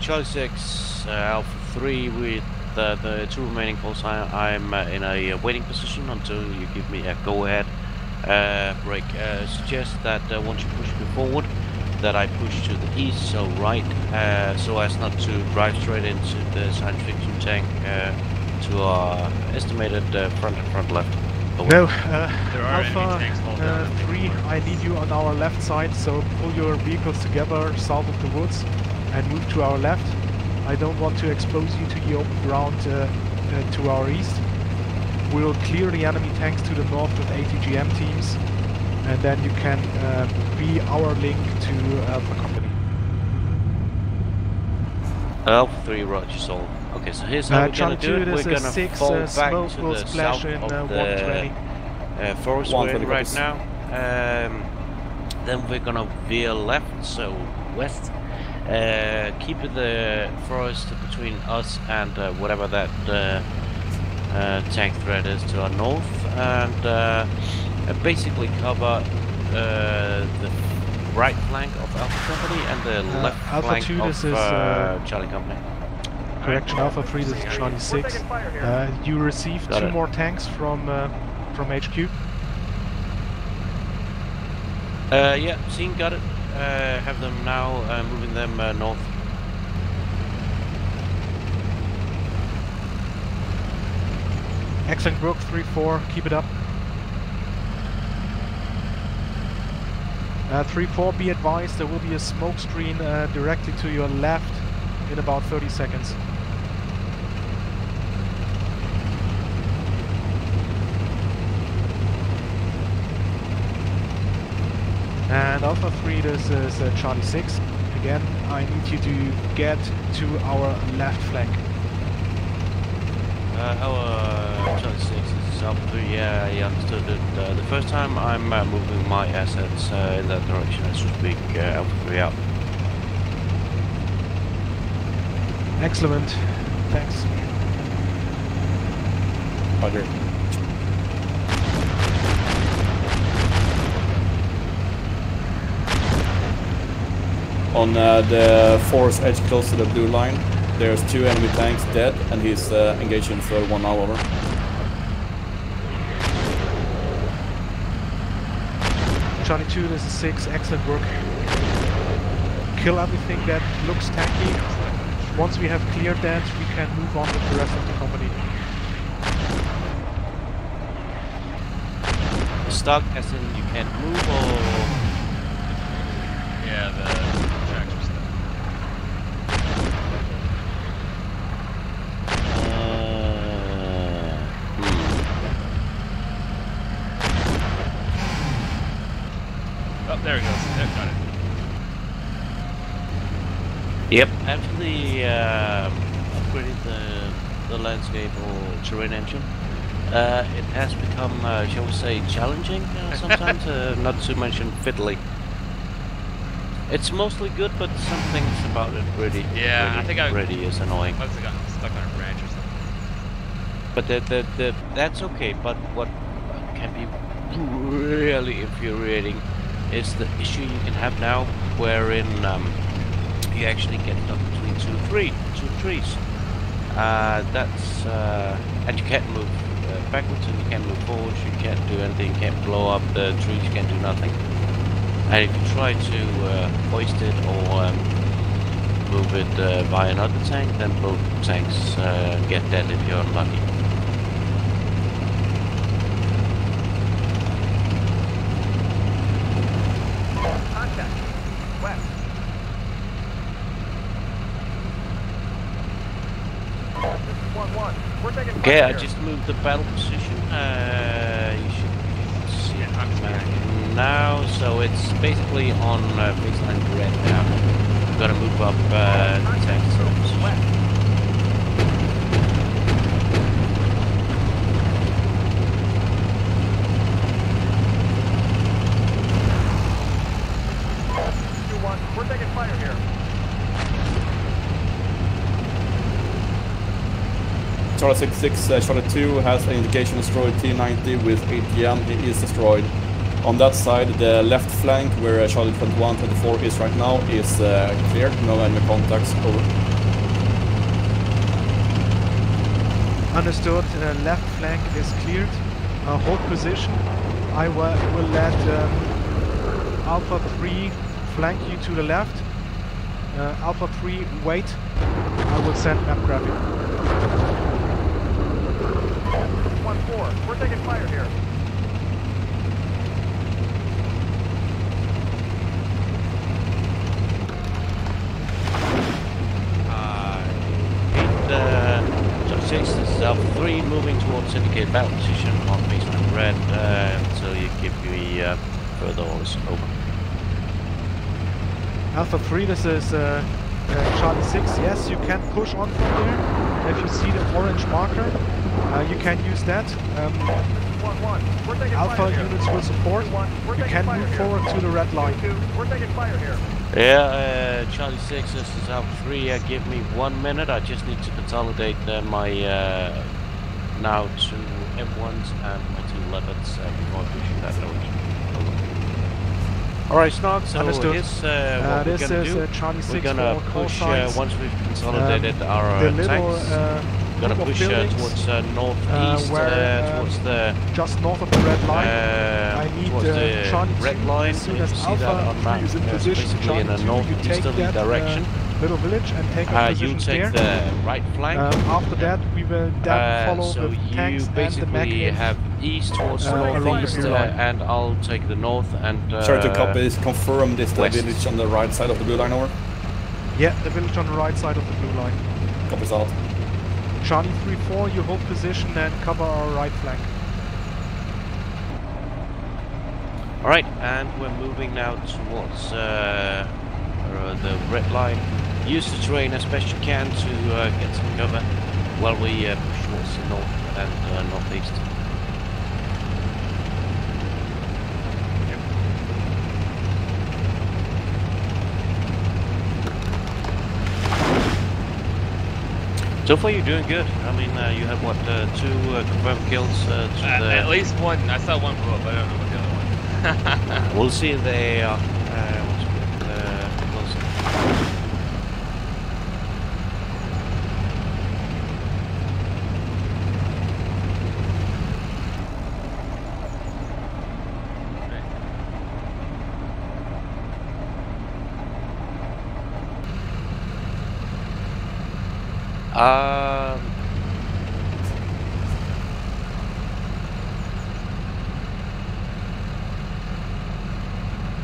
[SPEAKER 8] Charlie 6, Alpha 3 with the 2 remaining calls. I'm in a waiting position until you give me a go-ahead break. Suggest that once you push me forward, that I push to the east, so right, so as not to drive straight into the science fiction tank to our estimated front left.
[SPEAKER 4] No, Alpha 3, I need you on our left side, so pull your vehicles together south of the woods and move to our left. I don't want to expose you to the open ground to our east. We'll clear the enemy tanks to the north with ATGM teams, and then you can be our link to Alpha Company.
[SPEAKER 8] Alpha 3, roger, sold. Okay, so here's how we're gonna do it. We're gonna
[SPEAKER 4] 6,
[SPEAKER 8] fall back
[SPEAKER 4] smoke
[SPEAKER 8] to
[SPEAKER 4] will
[SPEAKER 8] the
[SPEAKER 4] splash
[SPEAKER 8] south
[SPEAKER 4] in
[SPEAKER 8] of the
[SPEAKER 4] 120.
[SPEAKER 8] forest we're in right now. Then we're gonna veer left, so west. Keep the forest between us and whatever that tank threat is to our north, and basically cover the right flank of Alpha Company and the left
[SPEAKER 4] Alpha
[SPEAKER 8] flank
[SPEAKER 4] 2,
[SPEAKER 8] of
[SPEAKER 4] this is,
[SPEAKER 8] Charlie Company.
[SPEAKER 4] Correction, Alpha 3, this is Charlie 6. You received
[SPEAKER 8] Got
[SPEAKER 4] 2
[SPEAKER 8] it.
[SPEAKER 4] more tanks from HQ.
[SPEAKER 8] Yeah, seen, got it. Have them now, moving them north.
[SPEAKER 4] Excellent work, 3-4, keep it up. 3-4, be advised, there will be a smoke screen directly to your left in about 30 seconds. And Alpha 3, this is Charlie 6. Again, I need you to get to our left flank.
[SPEAKER 8] Our Charlie 6 is Alpha 3, yeah, I understood it. The first time I'm moving my assets in that direction as we speak. Alpha 3 out.
[SPEAKER 4] Excellent, thanks.
[SPEAKER 15] Roger. On the forest edge close to the blue line, there's 2 enemy tanks dead, and he's engaged in further 1 now, over.
[SPEAKER 4] Charlie 2, this is 6, excellent work. Kill everything that looks tanky. Once we have cleared that, we can move on with the rest of the company.
[SPEAKER 8] Stuck, as in you can't move, or...?
[SPEAKER 9] Yeah, the tracks are stuck. Oh, there he goes. There, got it.
[SPEAKER 8] Yep, after the upgraded the landscape or terrain engine, it has become, shall we say, challenging sometimes, not to mention fiddly. It's mostly good, but some things about it really,
[SPEAKER 9] Yeah, I
[SPEAKER 8] really is annoying.
[SPEAKER 9] Must have gotten stuck on a branch or something.
[SPEAKER 8] But that's okay. But what can be really infuriating is the issue you can have now, wherein you actually get stuck between two trees. That's and you can't move backwards and you can't move forwards. You can't do anything. You can't blow up the trees. You can't do nothing. And if you try to hoist it or move it by another tank, then both tanks get dead if you're unlucky.
[SPEAKER 16] Contact. West. This is 1-1. We're taking
[SPEAKER 8] Okay,
[SPEAKER 16] fire
[SPEAKER 8] I
[SPEAKER 16] here.
[SPEAKER 8] just moved the battle position. You should see it now. So it's basically on baseline red now. We've got to move up tanks.
[SPEAKER 16] We're taking fire here.
[SPEAKER 15] Charlie 66, Charlie 2 has an indication destroyed T-90 with ATM. It is destroyed. On that side, the left flank where Charlie 21, 24 is right now is cleared. No enemy contacts. Over.
[SPEAKER 4] Understood. Left flank is cleared. Hold position. I will let Alpha 3 flank you to the left. Alpha 3, wait. I will send map graphic.
[SPEAKER 16] 1-4, we're taking fire here.
[SPEAKER 8] This is Alpha 3 moving towards indicated battle position on baseline red until you give me further orders. Over.
[SPEAKER 4] Alpha 3, this is Charlie 6. Yes, you can push on from there. If you see the orange marker, you can use that. Alpha units will support. You can move forward to the red line.
[SPEAKER 16] We're taking fire here.
[SPEAKER 8] Yeah, Charlie 6, this is Alpha 3. Give me 1 minute. I just need to consolidate my now two M1s and my two Leopards before pushing that direction. Alright, Snog, so
[SPEAKER 4] understood.
[SPEAKER 8] Here's what
[SPEAKER 4] this
[SPEAKER 8] we're gonna
[SPEAKER 4] is
[SPEAKER 8] do.
[SPEAKER 4] Charlie 6
[SPEAKER 8] we're gonna push once we've consolidated our tanks. We're gonna push towards northeast, towards the
[SPEAKER 4] just north of the red line. I need
[SPEAKER 8] towards the
[SPEAKER 4] Charlie
[SPEAKER 8] red
[SPEAKER 4] 2,
[SPEAKER 8] line.
[SPEAKER 4] as soon
[SPEAKER 8] You
[SPEAKER 4] as
[SPEAKER 8] see that
[SPEAKER 4] Alpha
[SPEAKER 8] on map,
[SPEAKER 4] 3 is in position.
[SPEAKER 8] basically
[SPEAKER 4] Charlie
[SPEAKER 8] in a
[SPEAKER 4] 2, you take
[SPEAKER 8] northeasterly
[SPEAKER 4] that
[SPEAKER 8] direction.
[SPEAKER 4] little village and take up
[SPEAKER 8] You
[SPEAKER 4] positions
[SPEAKER 8] take
[SPEAKER 4] there.
[SPEAKER 8] the right flank.
[SPEAKER 4] After that, we will then follow
[SPEAKER 8] so
[SPEAKER 4] the
[SPEAKER 8] you
[SPEAKER 4] tanks and the
[SPEAKER 8] basically have east towards northeast, and I'll take the north and.
[SPEAKER 15] Sorry to copy this. Confirm this
[SPEAKER 8] west.
[SPEAKER 15] village on the right side of the blue line, over.
[SPEAKER 4] Yeah, the village on the right side of the blue line.
[SPEAKER 15] Copies out.
[SPEAKER 4] Charlie 3-4, you hold position and cover our right flank.
[SPEAKER 8] Alright, and we're moving now towards the red line. Use the terrain as best you can to get some cover while we push towards the north and northeast. So far you're doing good. I mean, you have what, 2 confirmed kills?
[SPEAKER 9] At least one. I saw one blow up, I don't know what the other one.
[SPEAKER 8] We'll see if they are once we get closer.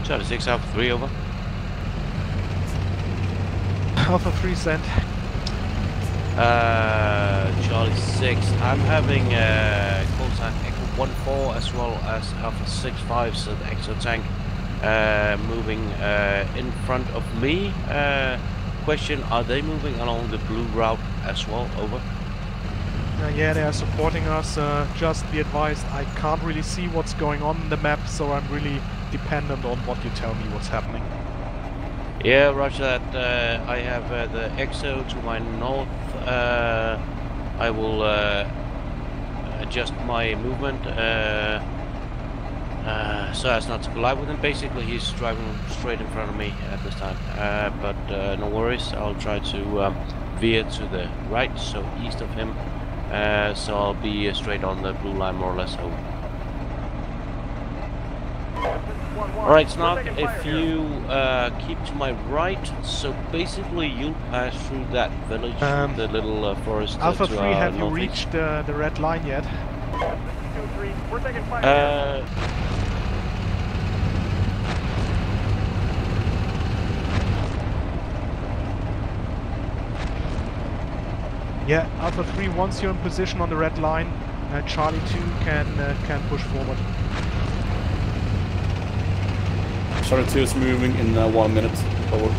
[SPEAKER 8] Charlie 6, Alpha 3, over.
[SPEAKER 4] Alpha 3 sent.
[SPEAKER 8] Charlie 6, I'm having call sign Echo 1-4 as well as Alpha 6-5, so the Exo tank moving in front of me. Question, are they moving along the blue route as well? Over.
[SPEAKER 4] Yeah, they are supporting us. Just be advised, I can't really see what's going on in the map, so I'm really dependent on what you tell me what's happening.
[SPEAKER 8] Yeah, roger that. I have the EXO to my north. I will adjust my movement so as not to collide with him. Basically, he's driving straight in front of me at this time. But no worries, I'll try to veer to the right, so east of him. So I'll be straight on the blue line, more or less. Over. Alright, Snog, if you keep to my right, so basically you'll pass through that village, the little forest.
[SPEAKER 4] Alpha 3, have you
[SPEAKER 8] northeast.
[SPEAKER 4] reached the red line yet?
[SPEAKER 16] 2-3, we're taking fire.
[SPEAKER 4] Yeah, Alpha 3, once you're in position on the red line, Charlie 2 can push forward.
[SPEAKER 15] Charlie 2 is moving in 1 minute. Over.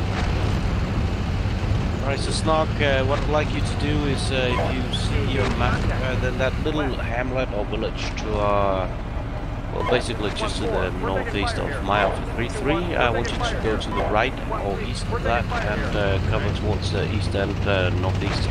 [SPEAKER 8] Alright, so Snog, what I'd like you to do is, if you see your map, then that little hamlet or village to well, basically just to the northeast of my Alpha 3-3, I want you to go to the right or east of that and cover towards the east and northeast.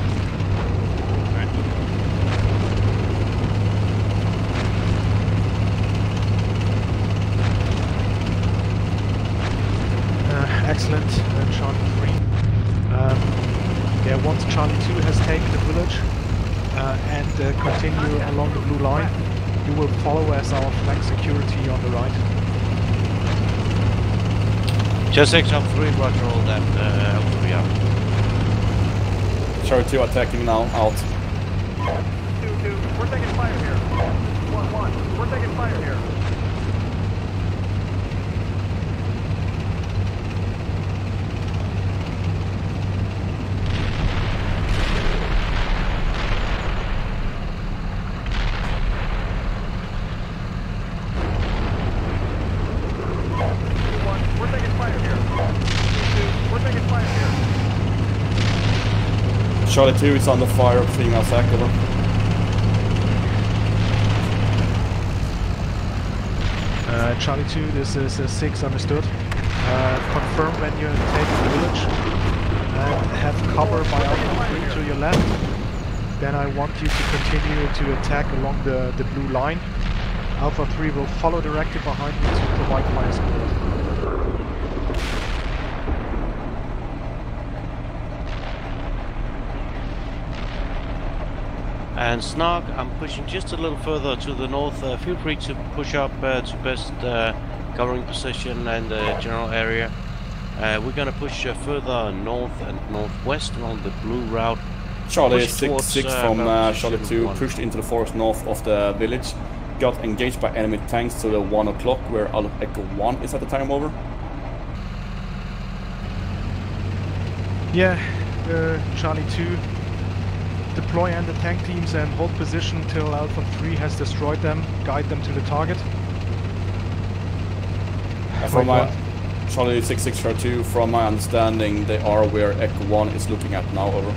[SPEAKER 4] Excellent, Charlie 3. Yeah, once Charlie 2 has taken the village and you along the blue line. You will follow as our flank security on the right.
[SPEAKER 8] Just 6 up 3, roger all that, L3 out.
[SPEAKER 15] Charlie 2 attacking now, out.
[SPEAKER 16] 2-2, we're taking fire here. 1-1, we're taking fire here.
[SPEAKER 15] Charlie 2 is under fire, female sack, over.
[SPEAKER 4] Charlie 2, this is 6, understood. Confirm when you take the village and have cover by Alpha 3 to your left. Then I want you to continue to attack along the blue line. Alpha 3 will follow directly behind you to provide fire support.
[SPEAKER 8] And Snark, I'm pushing just a little further to the north. Feel free to push up to best covering position and the general area. We're going to push further north and northwest along the blue route.
[SPEAKER 15] Charlie 6-6 from Charlie 2 pushed into the forest north of the village. Got engaged by enemy tanks to the 1 o'clock where Echo 1 is at the time, over.
[SPEAKER 4] Yeah, Charlie 2. Deploy anti-tank teams and hold position till Alpha 3 has destroyed them. Guide them to the target.
[SPEAKER 15] From my Charlie 6-6 Charlie 2, from my understanding, they are where Echo 1 is looking at now, over.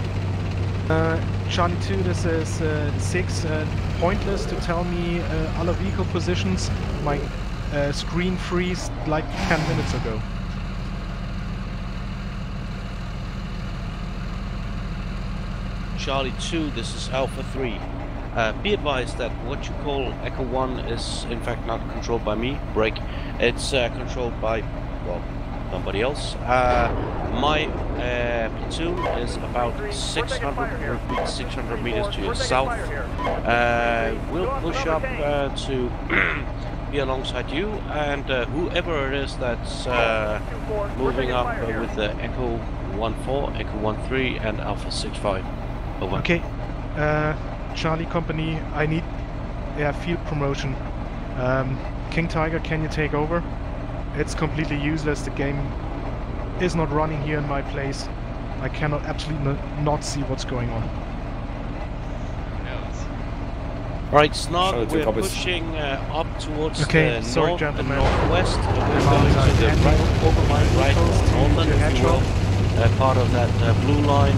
[SPEAKER 4] Charlie 2, this is 6. Pointless to tell me other vehicle positions. My screen freezed like 10 minutes ago.
[SPEAKER 8] Charlie 2, this is Alpha 3. Be advised that what you call Echo 1 is in fact not controlled by me, break. It's controlled by, well, somebody else. My platoon is about 600 meters to your south. We'll push up to be alongside you, and whoever it is that's moving up with the Echo 1-4, Echo 1-3 and Alpha 6-5. Over.
[SPEAKER 4] Okay, Charlie Company, I need field promotion. King Tiger, can you take over? It's completely useless, the game is not running here in my place. I cannot absolutely not see what's going on.
[SPEAKER 8] Right, Snark, we're pushing up towards the north and northwest. We're going to the right northern, if you will. Part of that blue line,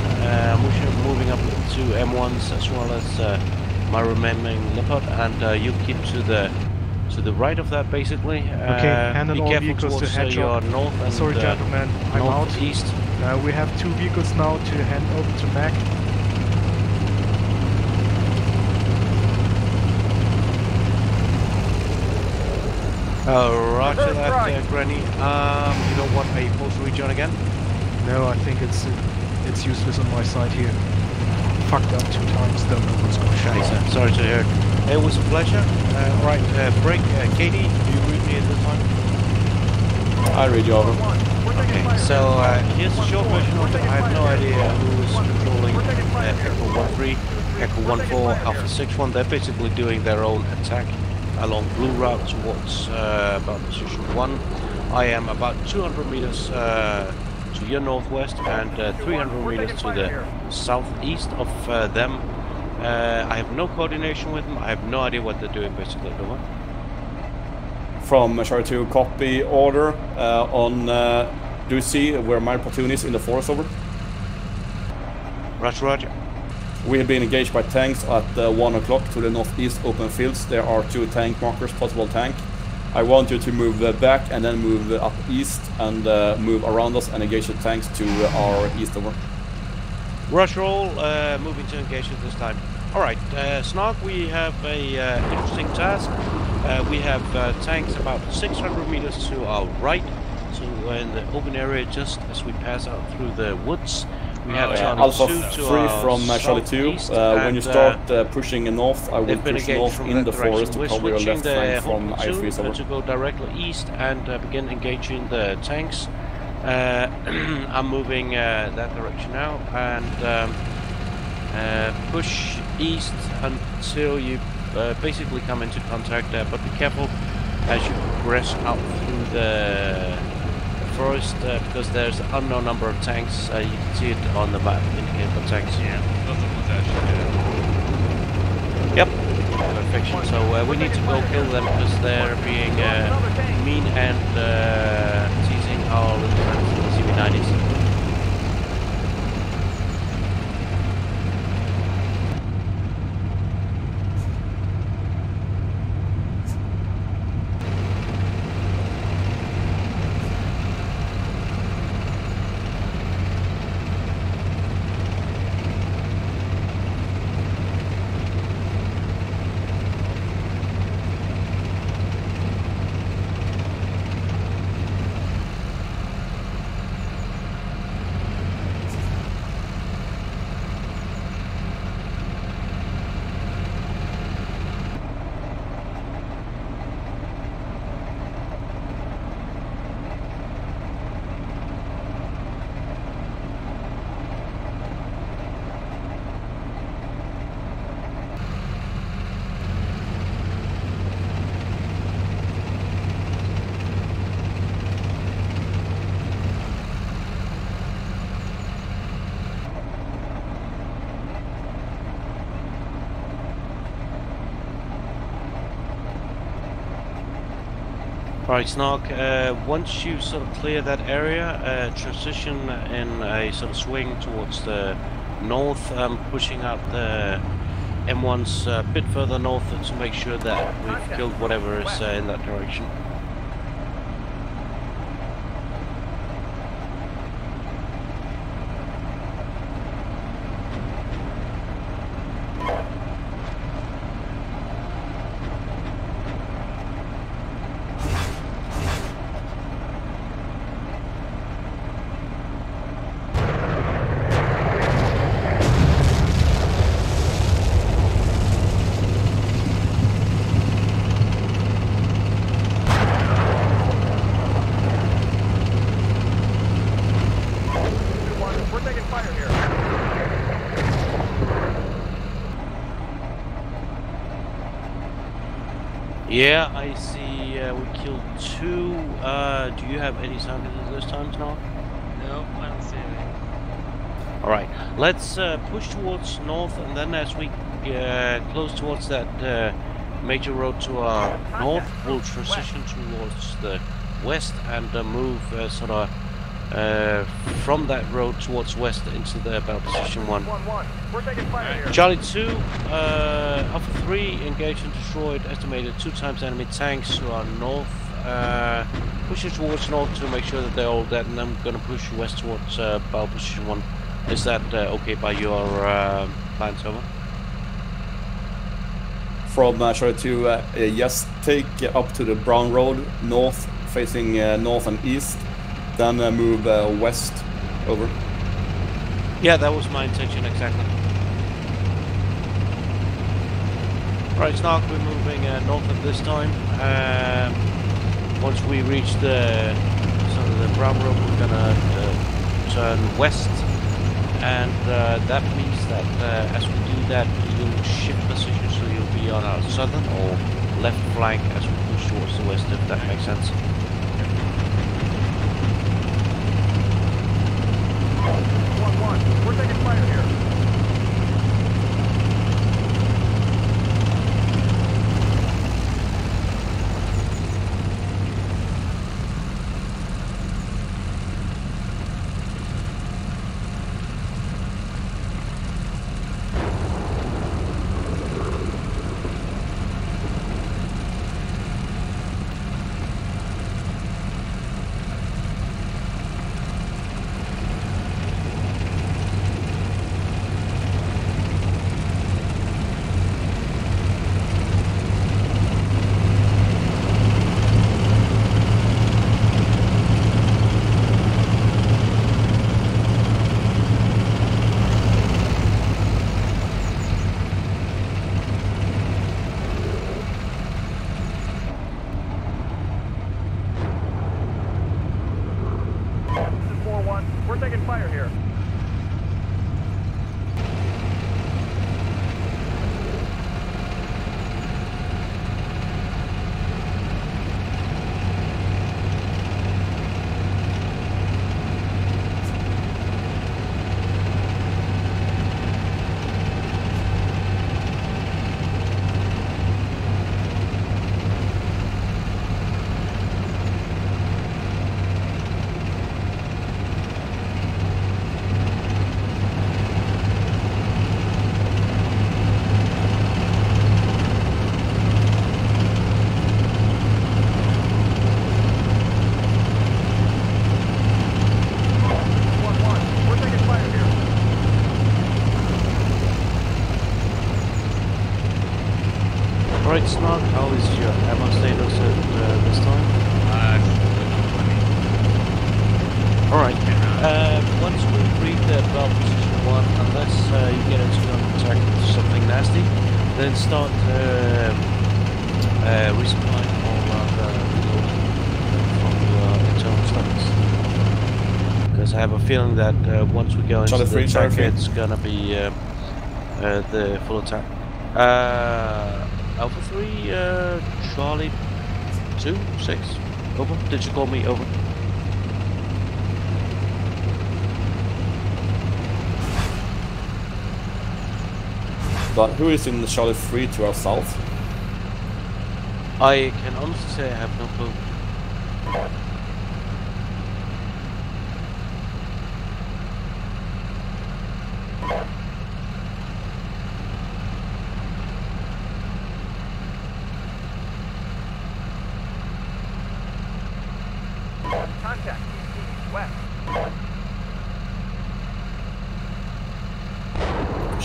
[SPEAKER 8] moving up to M1s as well as my remaining Leopard, and you keep to the right of that basically.
[SPEAKER 4] Okay, hand on all vehicles to headshot.
[SPEAKER 8] North and
[SPEAKER 4] sorry gentlemen, I'm out.
[SPEAKER 8] East.
[SPEAKER 4] We have 2 vehicles now to hand over to Mac.
[SPEAKER 8] Roger that, Granny. You don't want a post rejoin again?
[SPEAKER 4] No, I think it's useless on my side here. Fucked up 2 times, don't know what's going on.
[SPEAKER 8] Sorry to hear. It was a pleasure. Right, break. Katie, do you read me at this time?
[SPEAKER 15] I read you over.
[SPEAKER 8] Okay, so here's the short version of it. I have no idea who is controlling Echo 1-3, Echo 1-4, Alpha 6-1. They're basically doing their own attack along blue route towards about position 1. I am about 200 meters to your northwest and 300 meters to the southeast of them. I have no coordination with them. I have no idea what they're doing basically. Over.
[SPEAKER 15] From Charlie 2, copy order on. Do you see where my platoon is in the forest, over?
[SPEAKER 8] Roger, roger.
[SPEAKER 15] We have been engaged by tanks at 1 o'clock to the northeast open fields. There are 2 tank markers, possible tank. I want you to move back and then move up east and move around us and engage the tanks to our east, over.
[SPEAKER 8] Rush roll, moving to engage at this time. Alright, Snark, we have a interesting task. We have tanks about 600 meters to our right, so in the open area just as we pass out through the woods. We have
[SPEAKER 15] Alpha
[SPEAKER 8] 2
[SPEAKER 15] 3 from Charlie 2. When you start pushing north, I will push north in the forest to cover your left flank from I3
[SPEAKER 8] to go directly east and begin engaging the tanks. I'm moving that direction now and push east until you basically come into contact, but be careful as you progress out through the forest because there's an unknown number of tanks. You can see it on the map, indicated by tanks.
[SPEAKER 9] Yeah, those are the ones actually.
[SPEAKER 8] Yep, perfection. So we need to go kill them because they're being mean and teasing our little friends in the CV90s. Right, Snark, once you sort of clear that area, transition in a sort of swing towards the north, pushing out the M1s a bit further north to make sure that we've killed whatever is in that direction. Yeah, I see we killed 2. Do you have any sound this time, Snark?
[SPEAKER 9] No, I don't see anything.
[SPEAKER 8] Alright, let's push towards north, and then as we close towards that major road to our north, we'll transition towards the west and move sort of from that road towards west into the battle position 1.
[SPEAKER 16] We're taking fire here.
[SPEAKER 8] Charlie 2, Alpha 3, engaged and destroyed, estimated 2 times enemy tanks to our north. Pushing towards north to make sure that they're all dead, and I'm going to push west towards battle position 1. Is that okay by your plans, over?
[SPEAKER 15] From Charlie 2, yes, take up to the Brown Road, north, facing north and east. Then move west, over.
[SPEAKER 8] Yeah, that was my intention, exactly. Right, Snark, we're moving north at this time. Once we reach the sort of the Brown Road, we're gonna turn west, and that means that as we do that, you'll shift position, so you'll be on our southern or left flank as we push towards the west, if that makes sense.
[SPEAKER 16] 1-1, we're taking fire here.
[SPEAKER 8] Alright, Snark, how is your ammo status at this time? Alright, once we reach about position 1, unless you get into contact with something nasty, then start resupplying all reloading from your internal stocks. Because I have a feeling that once we go into the attack, it's gonna be the full attack. Alpha 3, Charlie 2, 6, over. Did you call me over?
[SPEAKER 15] But who is in Charlie 3 to our south?
[SPEAKER 8] I can honestly say I have no clue.
[SPEAKER 16] Contact, west.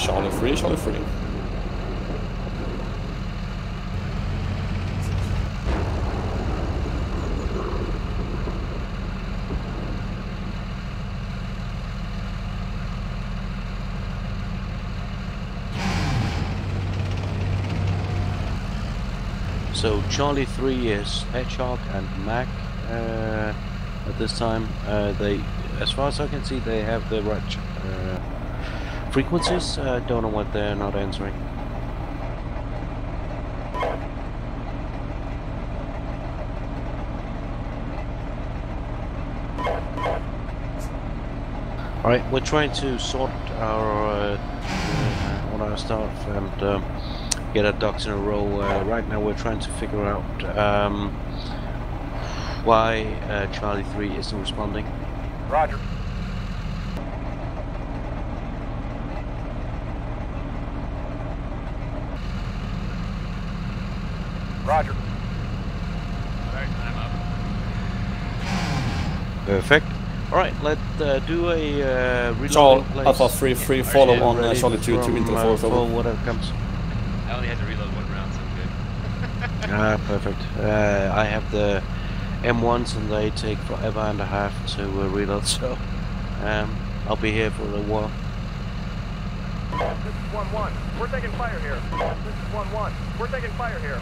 [SPEAKER 15] Charlie 3, Charlie 3.
[SPEAKER 8] So Charlie 3 is Hedgehog and Mac at this time. They, as far as I can see, they have the right frequencies. I don't know what they're not answering. Alright, we're trying to sort our all our stuff and get our ducks in a row. Right now we're trying to figure out why Charlie 3 isn't responding.
[SPEAKER 16] Roger. Roger.
[SPEAKER 9] Alright, I'm up.
[SPEAKER 8] Perfect. Alright, let's do a reloading place.
[SPEAKER 15] Alpha 3, follow on Charlie 2 into the forest over.
[SPEAKER 8] Whatever comes.
[SPEAKER 9] I only had to reload one round, so good.
[SPEAKER 8] Perfect. I have the M1s and they take forever and a half to reload, so I'll be here for a little while.
[SPEAKER 16] This is 1-1. We're taking fire here. This is 1-1. We're taking fire here.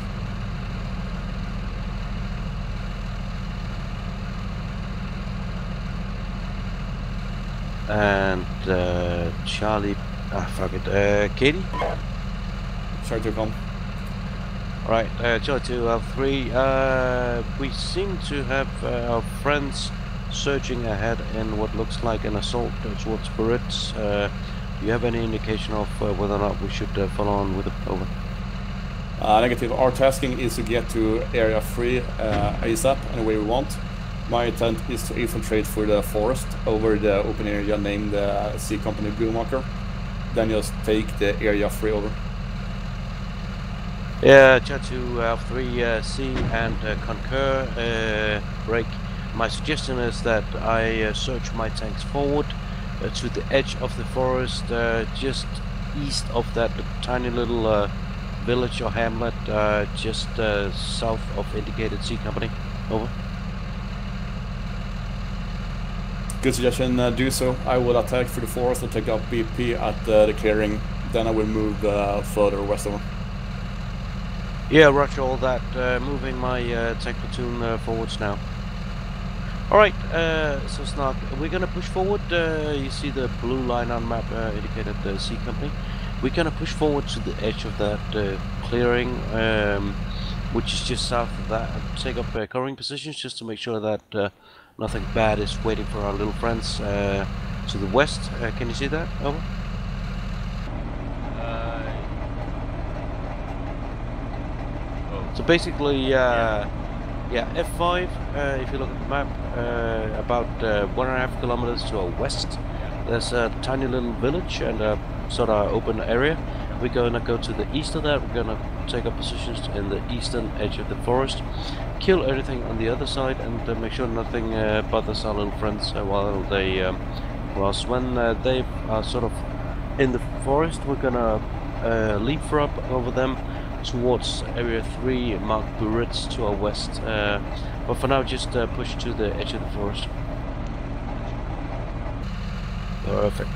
[SPEAKER 8] And Charlie, fuck it, Katie?
[SPEAKER 15] Sorry to come.
[SPEAKER 8] Alright, Charlie 2, Alpha 3, we seem to have our friends surging ahead in what looks like an assault towards Buritz. Do you have any indication of whether or not we should follow on with it? Over.
[SPEAKER 15] Negative. Our tasking is to get to Area 3 ASAP, any way we want. My intent is to infiltrate through the forest over the open area named C Company Bluemarker. Then just take the Area 3 over.
[SPEAKER 8] Yeah, Chat 2, Alpha 3, C and concur, break. My suggestion is that I search my tanks forward to the edge of the forest, just east of that tiny little village or hamlet, just south of indicated C Company. Over.
[SPEAKER 15] Good suggestion, do so. I will attack through the forest and take up BP at the clearing. Then I will move further westover.
[SPEAKER 8] Yeah, roger all that. Moving my tank platoon forwards now. Alright, so Snark, we're gonna push forward. You see the blue line on map indicated the C Company. We're gonna push forward to the edge of that clearing, which is just south of that, and take up covering positions just to make sure that nothing bad is waiting for our little friends to the west. Can you see that? Over. So basically, yeah, F5, if you look at the map, about 1.5 kilometers to our west, there's a tiny little village and a sort of open area. We're gonna go to the east of that. We're gonna take up positions in the eastern edge of the forest, kill everything on the other side, and make sure nothing bothers our little friends while they cross. When they are sort of in the forest, we're gonna leapfrog over them, towards Area 3, mark Buritz to our west. But for now, just push to the edge of the forest. Perfect.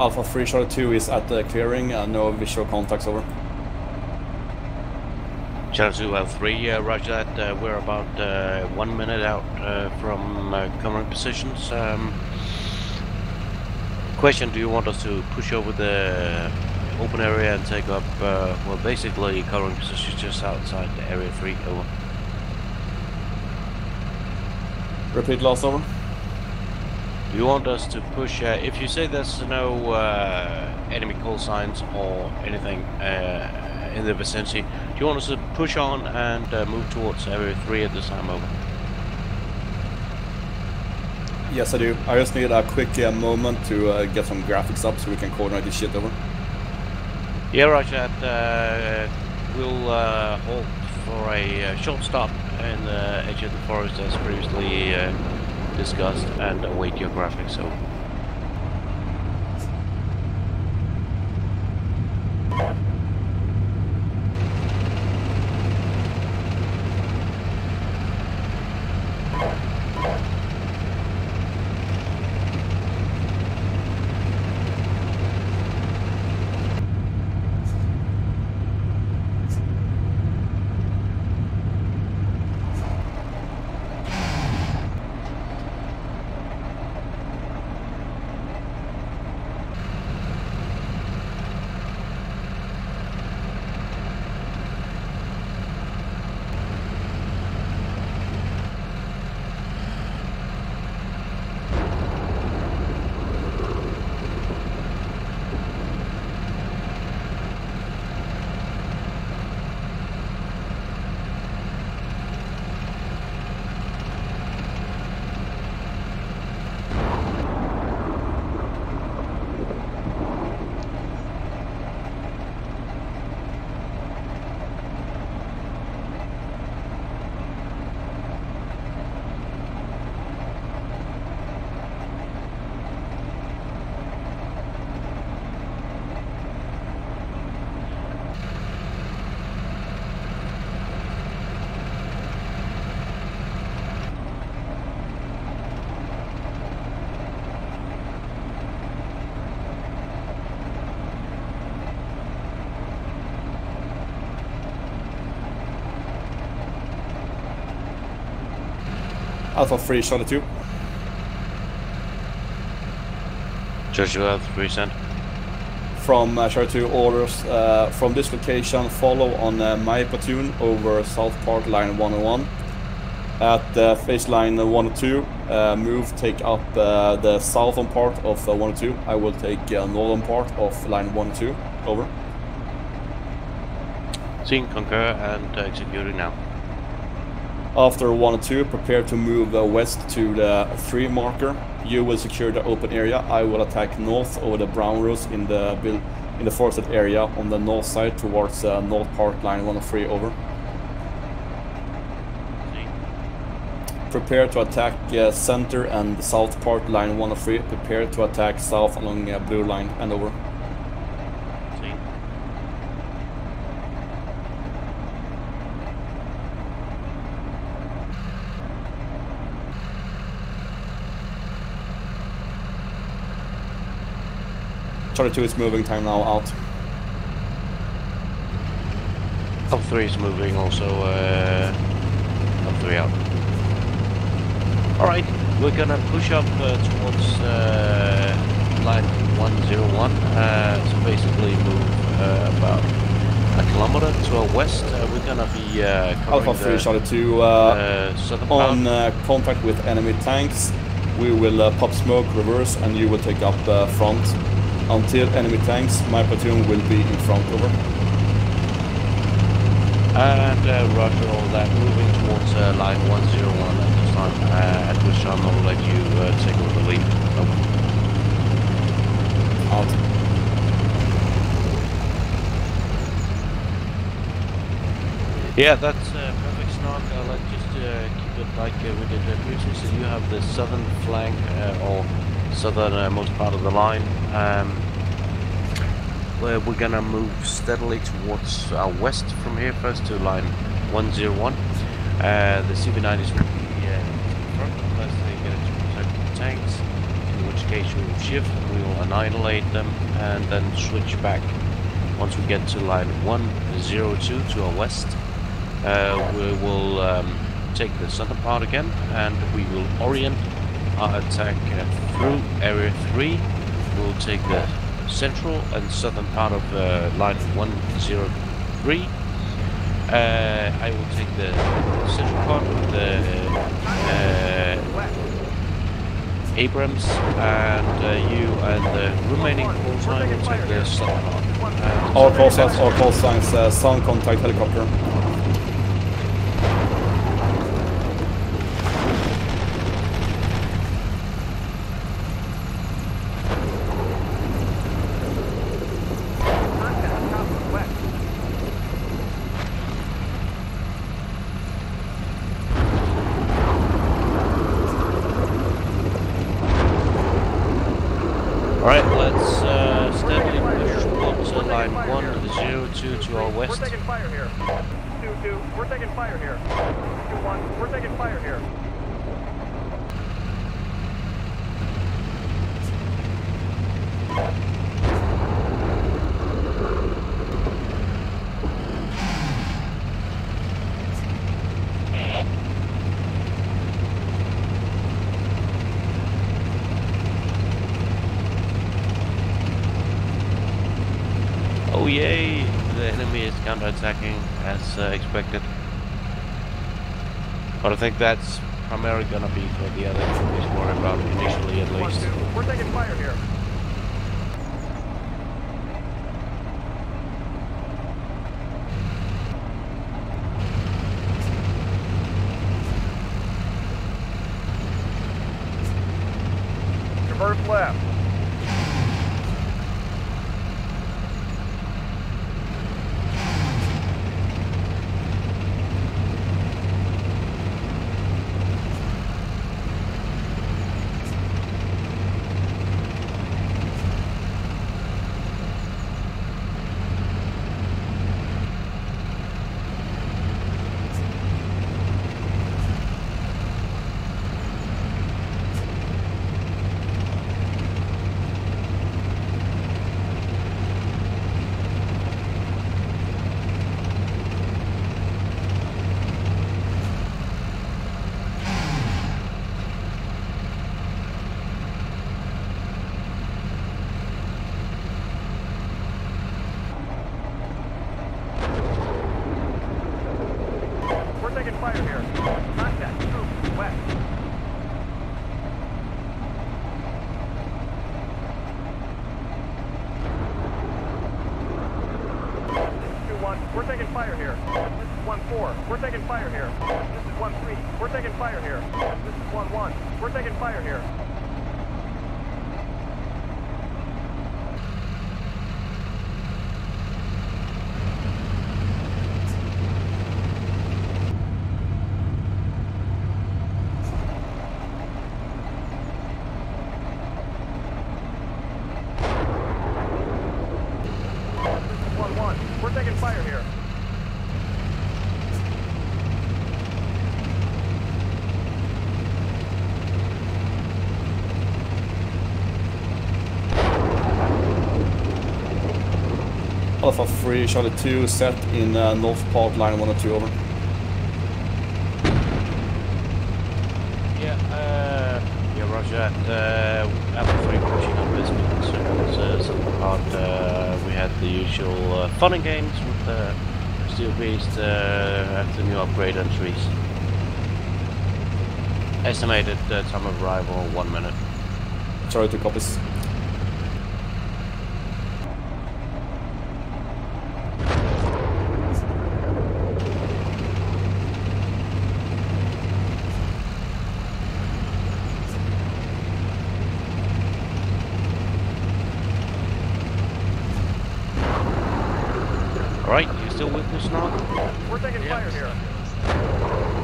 [SPEAKER 15] Alpha 3 Charlie 2 is at the clearing, no visual contacts, over.
[SPEAKER 8] Charlie 2 L3, roger that. We're about 1 minute out from covering positions. Question, do you want us to push over the open area and take up, well, basically covering positions just outside the Area 3, over?
[SPEAKER 15] Repeat last, over.
[SPEAKER 8] Do you want us to push, if you say there's no enemy call signs or anything in the vicinity, do you want us to push on and move towards Area 3 at this time, over?
[SPEAKER 15] Yes, I do. I just need a quick moment to get some graphics up so we can coordinate this shit, over.
[SPEAKER 8] Yeah, roger that. We'll halt for a short stop in the edge of the forest as previously discussed and await your graphics, over.
[SPEAKER 15] Alpha 3, Charlie 2.
[SPEAKER 8] Joshua 3 sent.
[SPEAKER 15] From Charlie 2, orders from this location, follow on my platoon over South Park line 101. At phase line 102, move, take up the southern part of 102. I will take northern part of line 102. Over.
[SPEAKER 8] Seen, concur, and executing now.
[SPEAKER 15] After 102, prepare to move west to the 3 marker. You will secure the open area. I will attack north over the brown roads in the forested area on the north side towards North Park line 103. Over. Prepare to attack center and south part line 103. Prepare to attack south along blue line and over. Charlie 2 is moving, time now out.
[SPEAKER 8] Up 3 is moving also, up 3 out. Alright, we're gonna push up towards line 101, so basically move about a kilometer to our west. We're gonna be covering
[SPEAKER 15] Alpha 3, Charlie 2, on contact with enemy tanks. We will pop smoke, reverse, and you will take up front. Until enemy tanks, my platoon will be in front. Over.
[SPEAKER 8] And roger all that, moving towards line 101 at this time, at which time I'll let you take over the lead. Over.
[SPEAKER 15] Out.
[SPEAKER 8] Yeah, that's perfect, Snark. I'll just keep it like we did previously. So you have the southern flank, or southernmost part of the line. Where we're gonna move steadily towards our west from here, first to line 101. The CV-90s will be in front unless they get into contact with the tanks, in which case we will shift, we will annihilate them, and then switch back once we get to line 102 to our west. We will take the southern part again, and we will orient our attack through area 3. We'll take the central and southern part of line 103. I will take the central part of the Abrams, and you and the remaining call sign will take the southern part.
[SPEAKER 15] All call signs, sound contact helicopter.
[SPEAKER 8] Alright, let's steadily push towards line 102 to our west.
[SPEAKER 16] We're taking fire here. 2-2, we're taking fire here. 2-1, we're taking fire here.
[SPEAKER 8] Oh yay! The enemy is counterattacking as expected. But I think that's primarily gonna be for the other troops worried about initially at least.
[SPEAKER 16] We're taking fire here. Traverse left. 1-4. We're taking fire here. This is 1-3. We're taking fire here. This is 1-1. We're taking fire here. We're taking fire here.
[SPEAKER 15] Alpha 3, Charlie 2, set in North Part line 102, over.
[SPEAKER 8] Yeah, roger. Alpha 3 pushing up this because Southern Part, we had the usual fun and games with Steel Beast after new upgrade entries. Estimated time of arrival 1 minute.
[SPEAKER 15] Charlie 2 copies.
[SPEAKER 8] Alright, you still with us now?
[SPEAKER 16] We're taking fire here.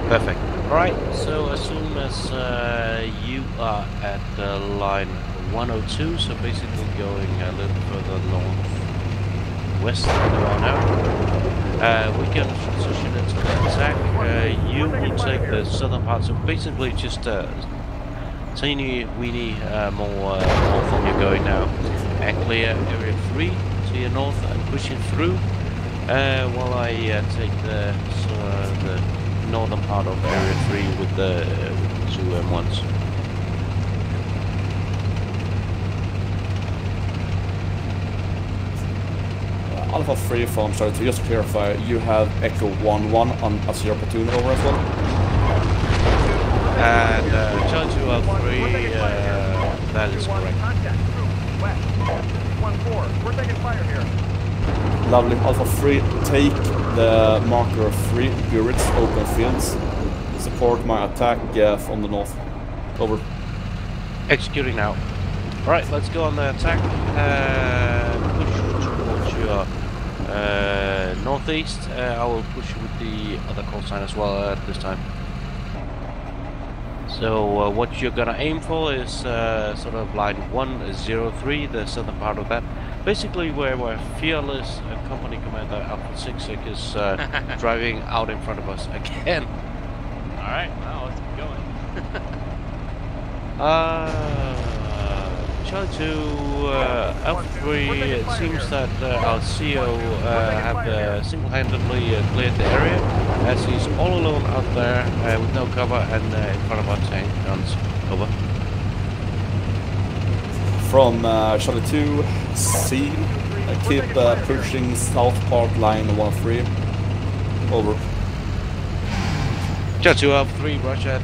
[SPEAKER 8] Perfect. Alright, so as soon as you are at line 102, so basically going a little further northwest than you are now, we can transition into the attack. You will take the southern part, so basically just teeny weeny more north than you're going now, and clear area 3 to your north and pushing through. While I take the northern part of Area 3 with the 2 M1s.
[SPEAKER 15] Alpha 3 from Charlie 2, just to clarify, you have Echo 1-1 on as your platoon over as well?
[SPEAKER 8] And Charlie 2 Alpha 3, that is correct.
[SPEAKER 16] 1-4. We're taking fire here.
[SPEAKER 15] Lovely. Alpha 3, take the marker 3, Buritz, open fields. Support my attack from the north. Over.
[SPEAKER 8] Executing now. Alright, let's go on the attack. Push towards your northeast. I will push with the other call sign as well at this time. So what you're gonna aim for is sort of line 103, the southern part of that. Basically where Fearless Company Commander Alpha 66 is driving out in front of us again.
[SPEAKER 9] Alright, well, let's keep going.
[SPEAKER 8] Charlie 2, Alpha 3, it seems that our CO have single-handedly cleared the area, as he's all alone out there with no cover and in front of our tank guns. Over.
[SPEAKER 15] From Charlie 2, C, keep pushing south part line 1-3. Over.
[SPEAKER 8] Charlie 2 Alpha 3, roger.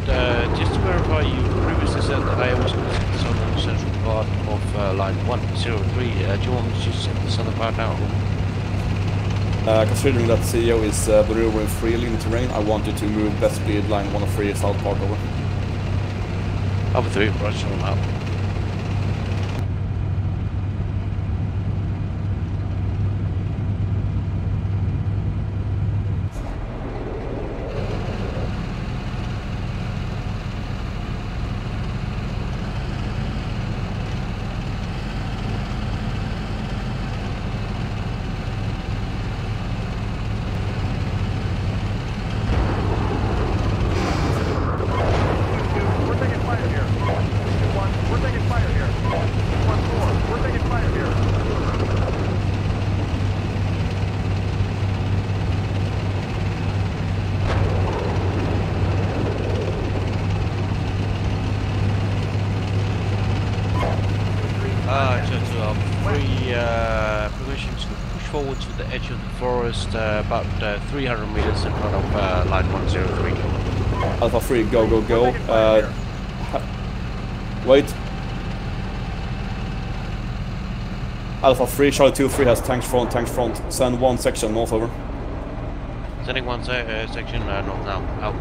[SPEAKER 8] Just to verify, you previously said that I was going to set the southern central part of line 103. Do you want me to just set the southern part now?
[SPEAKER 15] Considering that CEO is maneuvering freely in the terrain, I want you to move best speed line 103 south part over.
[SPEAKER 8] Alpha 3, roger on out. Permission to push forward to the edge of the forest, about 300 meters in front of line 103.
[SPEAKER 15] Alpha 3, go, go, go. Wait. Alpha 3, Charlie 2-3 has tanks front, tanks front. Send one section north over.
[SPEAKER 8] Sending one section north now. Out.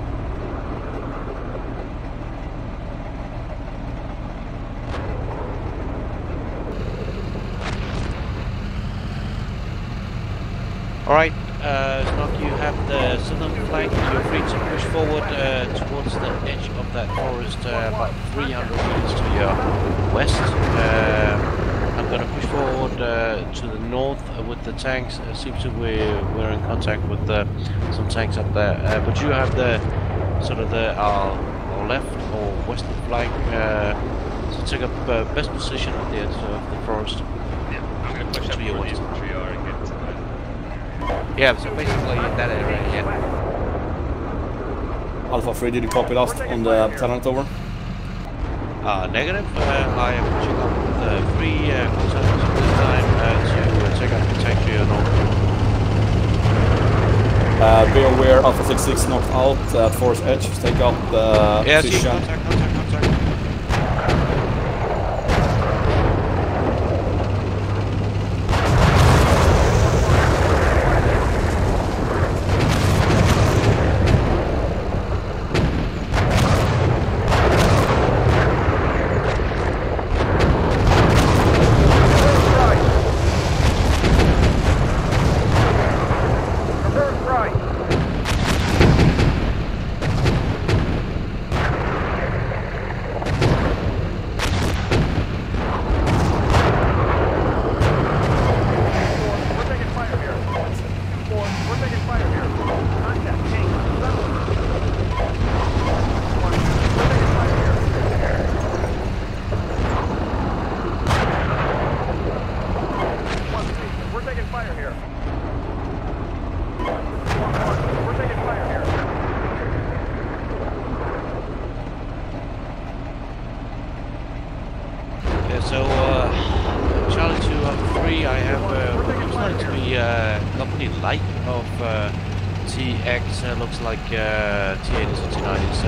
[SPEAKER 8] Alright, Snock, you have the southern flank. You're free to push forward towards the edge of that forest, about 300 meters to your west. I'm going to push forward to the north with the tanks. It seems that we're in contact with some tanks up there. But you have the sort of the our left or western flank. So take up best position at the edge of the forest.
[SPEAKER 9] Yeah, I'm going to push up
[SPEAKER 8] to your
[SPEAKER 9] towards
[SPEAKER 8] west.
[SPEAKER 9] infantry are and get to that.
[SPEAKER 8] Yeah, so basically in that area, yeah.
[SPEAKER 15] Alpha 3, did you copy last on the Talent over?
[SPEAKER 8] Negative. I am pushing up with 3 consultants this time to check out the tank to your north.
[SPEAKER 15] Be aware, Alpha 66 knocked out at Forest Edge. Take up the position.
[SPEAKER 8] Contact. Looks like T80s and T90s.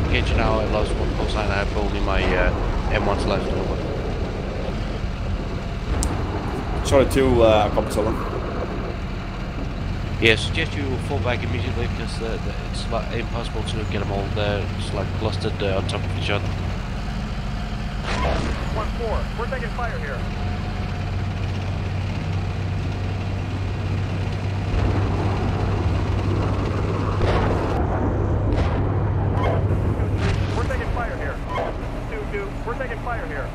[SPEAKER 8] Engage now, I lost one post line, I have only my M1s left over.
[SPEAKER 15] Charlie 2, copies over.
[SPEAKER 8] Yeah, suggest you fall back immediately because it's like impossible to get them all there. It's like clustered on top of each other.
[SPEAKER 16] 1-4, we're taking fire here. We're taking fire here.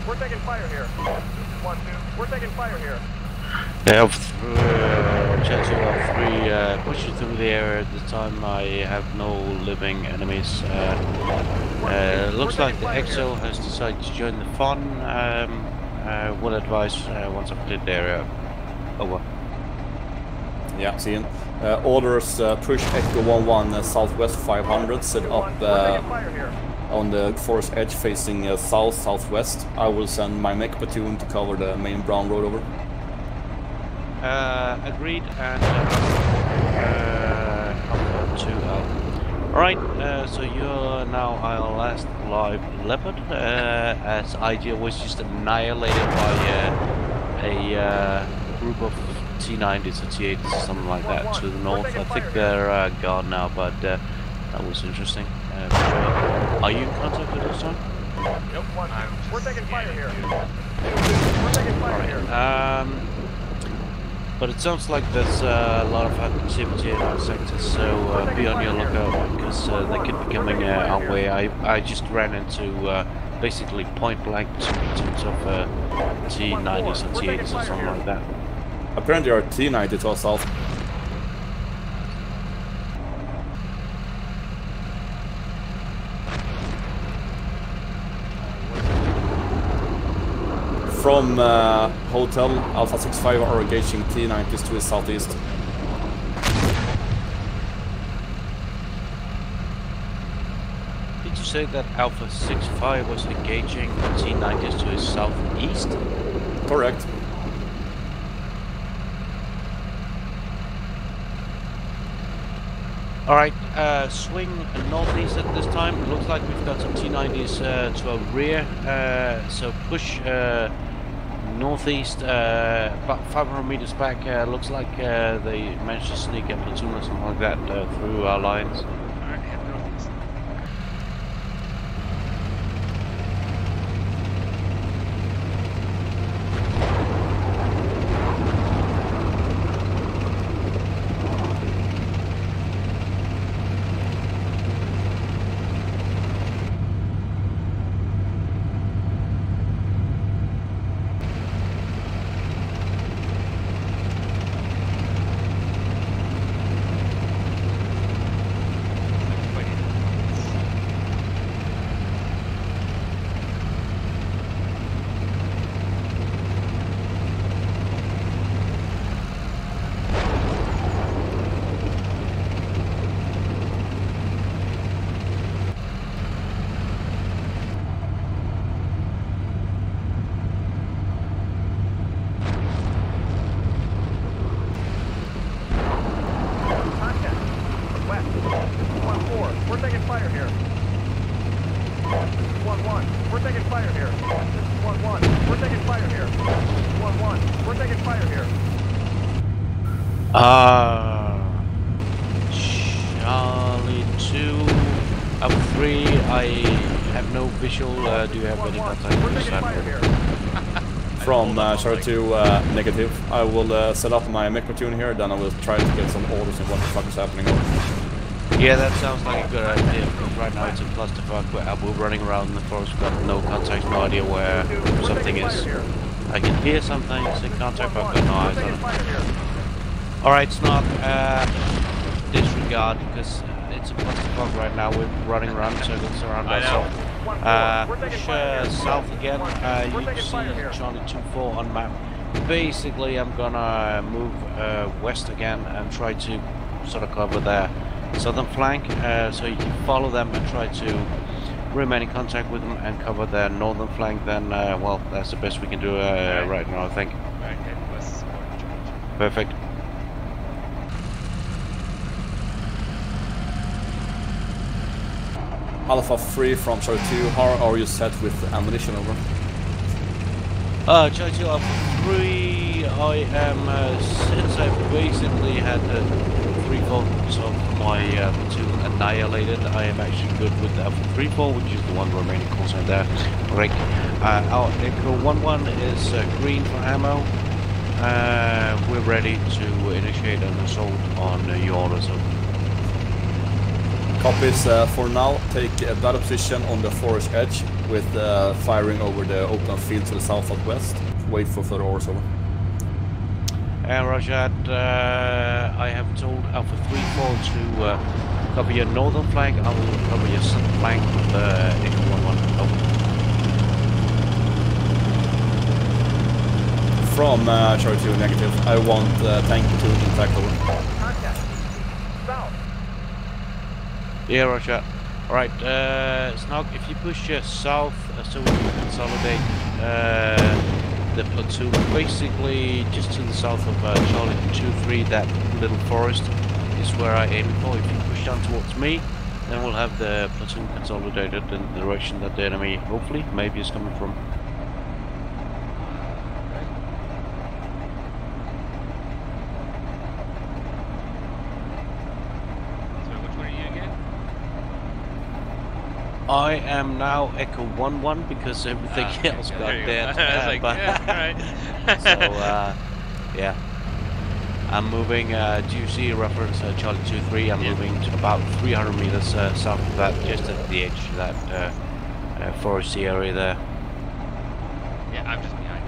[SPEAKER 16] We're taking fire here. 1-2, we're taking fire here.
[SPEAKER 8] Yeah, Chat 2 3, pushing through the area at this time. I have no living enemies. Looks like the EXO has decided to join the fun. Would advise once I've cleared the area. Over.
[SPEAKER 15] Yeah, see you. Orders push Echo 1-1 southwest 500, set up on the forest edge facing south-southwest. I will send my mech platoon to cover the main brown road over.
[SPEAKER 8] Agreed, and up to Alright, so you're now our last live Leopard, as idea was just annihilated by a group of T90s or T80s or something like that to the north. I think they're gone now, but that was interesting. Are you in contact with us, John?
[SPEAKER 16] Nope, we're taking fire here.
[SPEAKER 8] But it sounds like there's a lot of activity in our sector, so be on your lookout because they could be coming our way. I just ran into basically point blank tons of T90s and T80s or something like that.
[SPEAKER 15] Apparently our T90 to our south. From Hotel Alpha 65 are engaging T90s to the southeast.
[SPEAKER 8] Did you say that Alpha 65 was engaging T90s to his southeast?
[SPEAKER 15] Correct.
[SPEAKER 8] Alright, swing northeast at this time. It looks like we've got some T90s to our rear, so push northeast about 500 meters back. Looks like they managed to sneak a platoon or something like that through our lines.
[SPEAKER 9] Alright, head northeast. Charlie 2, up 3, I have no visual, do you have any contact with this side?
[SPEAKER 15] From Charlie 2, negative. I will set up my mech platoon here, then I will try to get some orders on what the fuck is happening over.
[SPEAKER 8] Yeah, that sounds like a good idea, because right now it's a clusterfuck where we're running around in the forest, we've got no contact, no idea where something is. I can hear something, it's in contact, but I've got no eyes on it. Alright, Snog, disregard, because it's a clusterfuck right now, we're running around circles around ourselves. Push south again, you can see Charlie 2-4 on map. Basically, I'm gonna move west again and try to sort of cover their southern flank, so you can follow them and try to remain in contact with them and cover their northern flank. Then, well, that's the best we can do right now, I think. Perfect.
[SPEAKER 15] Alpha 3 from Charlie 2, how are you set with ammunition over?
[SPEAKER 8] Charlie 2 Alpha 3, I am, since I've basically had 3/4 of my platoon annihilated, I am actually good with the Alpha 3-4, which is the one remaining constant there. Rick. Our Echo 1-1 is green for ammo. We're ready to initiate an assault on your orders.
[SPEAKER 15] Copies for now. Take a battle position on the forest edge with firing over the open field to the south-southwest. Wait for further orders over.
[SPEAKER 8] Roger, I have told Alpha 3-4 to cover your northern flank. I will cover your southern flank with Echo 1-1. Over.
[SPEAKER 15] From Charlie 2, negative. I want tank to intact over.
[SPEAKER 8] Yeah, Roger. Alright, Snog, if you push south so we can consolidate the platoon, basically just to the south of Charlie 2-3, that little forest is where I aim for. If you push down towards me, then we'll have the platoon consolidated in the direction that the enemy, hopefully, maybe is coming from. I am now Echo 1-1 because everything else got dead.
[SPEAKER 9] I was like, yeah, alright.
[SPEAKER 8] So, yeah. I'm moving, do you see a reference, Charlie 2-3? I'm moving to about 300 meters south of that, just at the edge of that foresty area there.
[SPEAKER 9] Yeah, I'm just behind.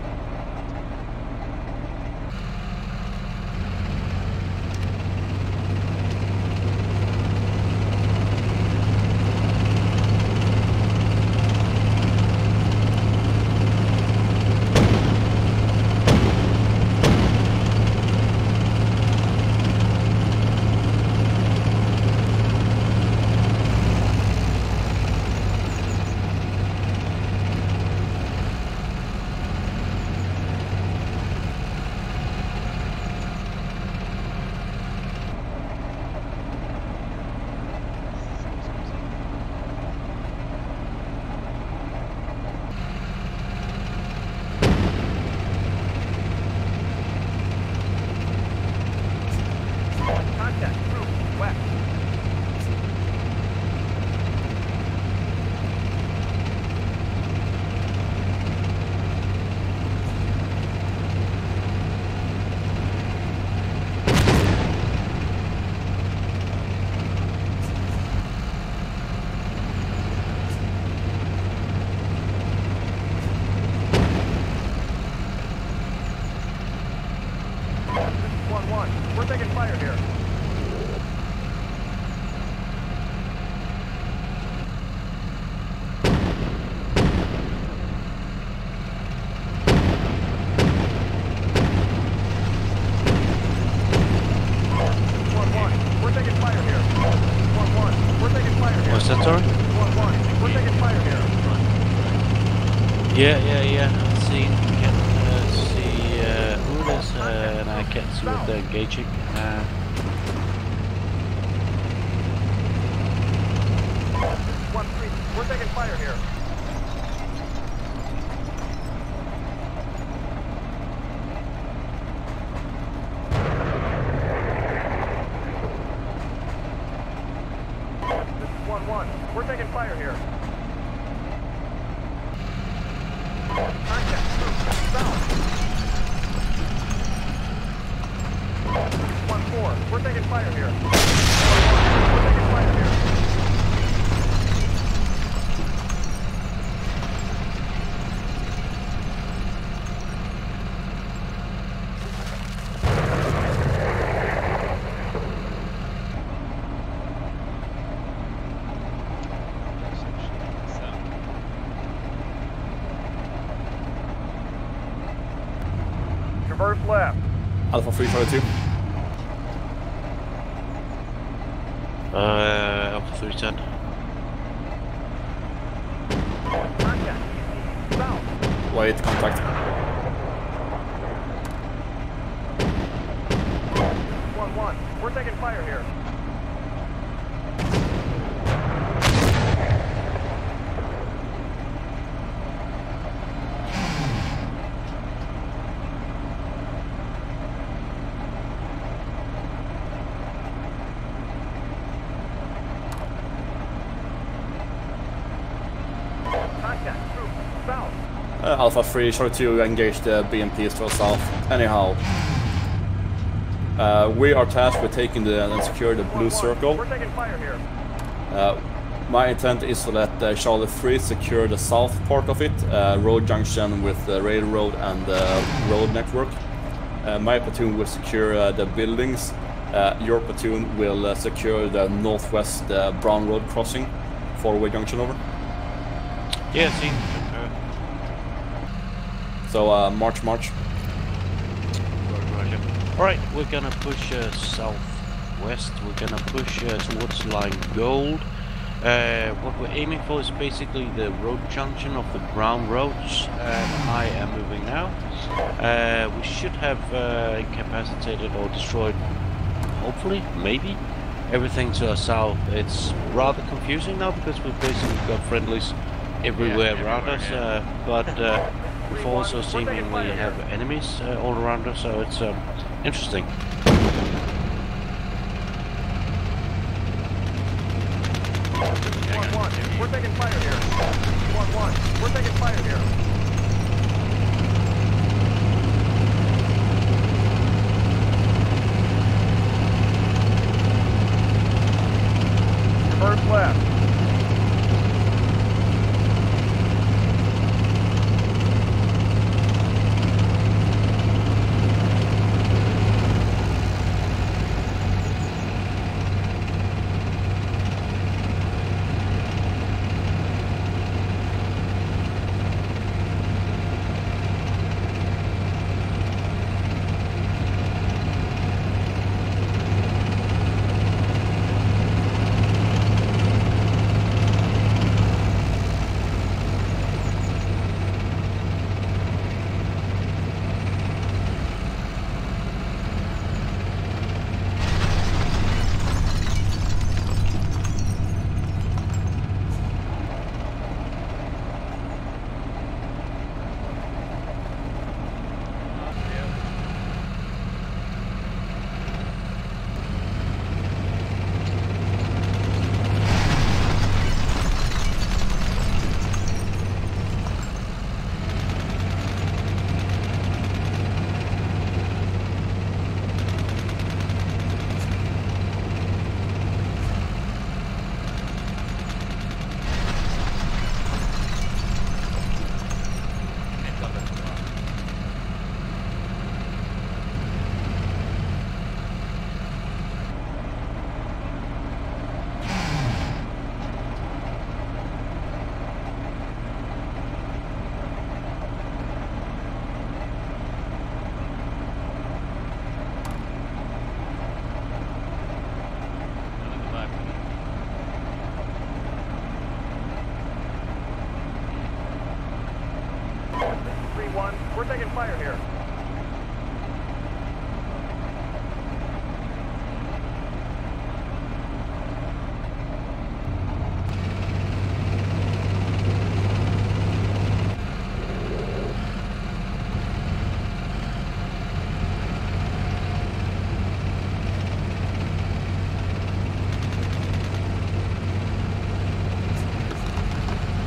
[SPEAKER 8] Yeah. I've seen, can't see who it is, and I can't see what they're engaging.
[SPEAKER 16] We're taking fire here. This is 1-1. We're taking fire here. Contact. South. 1-4. We're taking fire here. 1-1. We're taking fire here. Traverse left.
[SPEAKER 15] Alpha 322.
[SPEAKER 8] Alpha 310.
[SPEAKER 16] Contact. South.
[SPEAKER 15] Wait, contact.
[SPEAKER 16] 1-1. We're taking fire here. Contact. Troops. South.
[SPEAKER 15] Alpha 3, try to engage the BMPs to the south. Anyhow, we are tasked with taking and secure the blue circle.
[SPEAKER 16] We're taking fire here.
[SPEAKER 15] My intent is to let Charlie 3 secure the south part of it, road junction with the railroad and the road network. My platoon will secure the buildings. Your platoon will secure the northwest Brown Road crossing, four-way junction over.
[SPEAKER 8] Yeah, see.
[SPEAKER 15] So march.
[SPEAKER 8] Alright, we're gonna push southwest. We're gonna push towards line gold. What we're aiming for is basically the road junction of the brown roads, and I am moving now. We should have incapacitated or destroyed, hopefully, maybe, everything to our south. It's rather confusing now because we've basically got friendlies everywhere around us, but we've also seemingly have enemies all around us, so it's interesting.
[SPEAKER 16] 1-1, we're taking fire here. 1-1, we're taking fire here. Reverse left. We're taking fire here.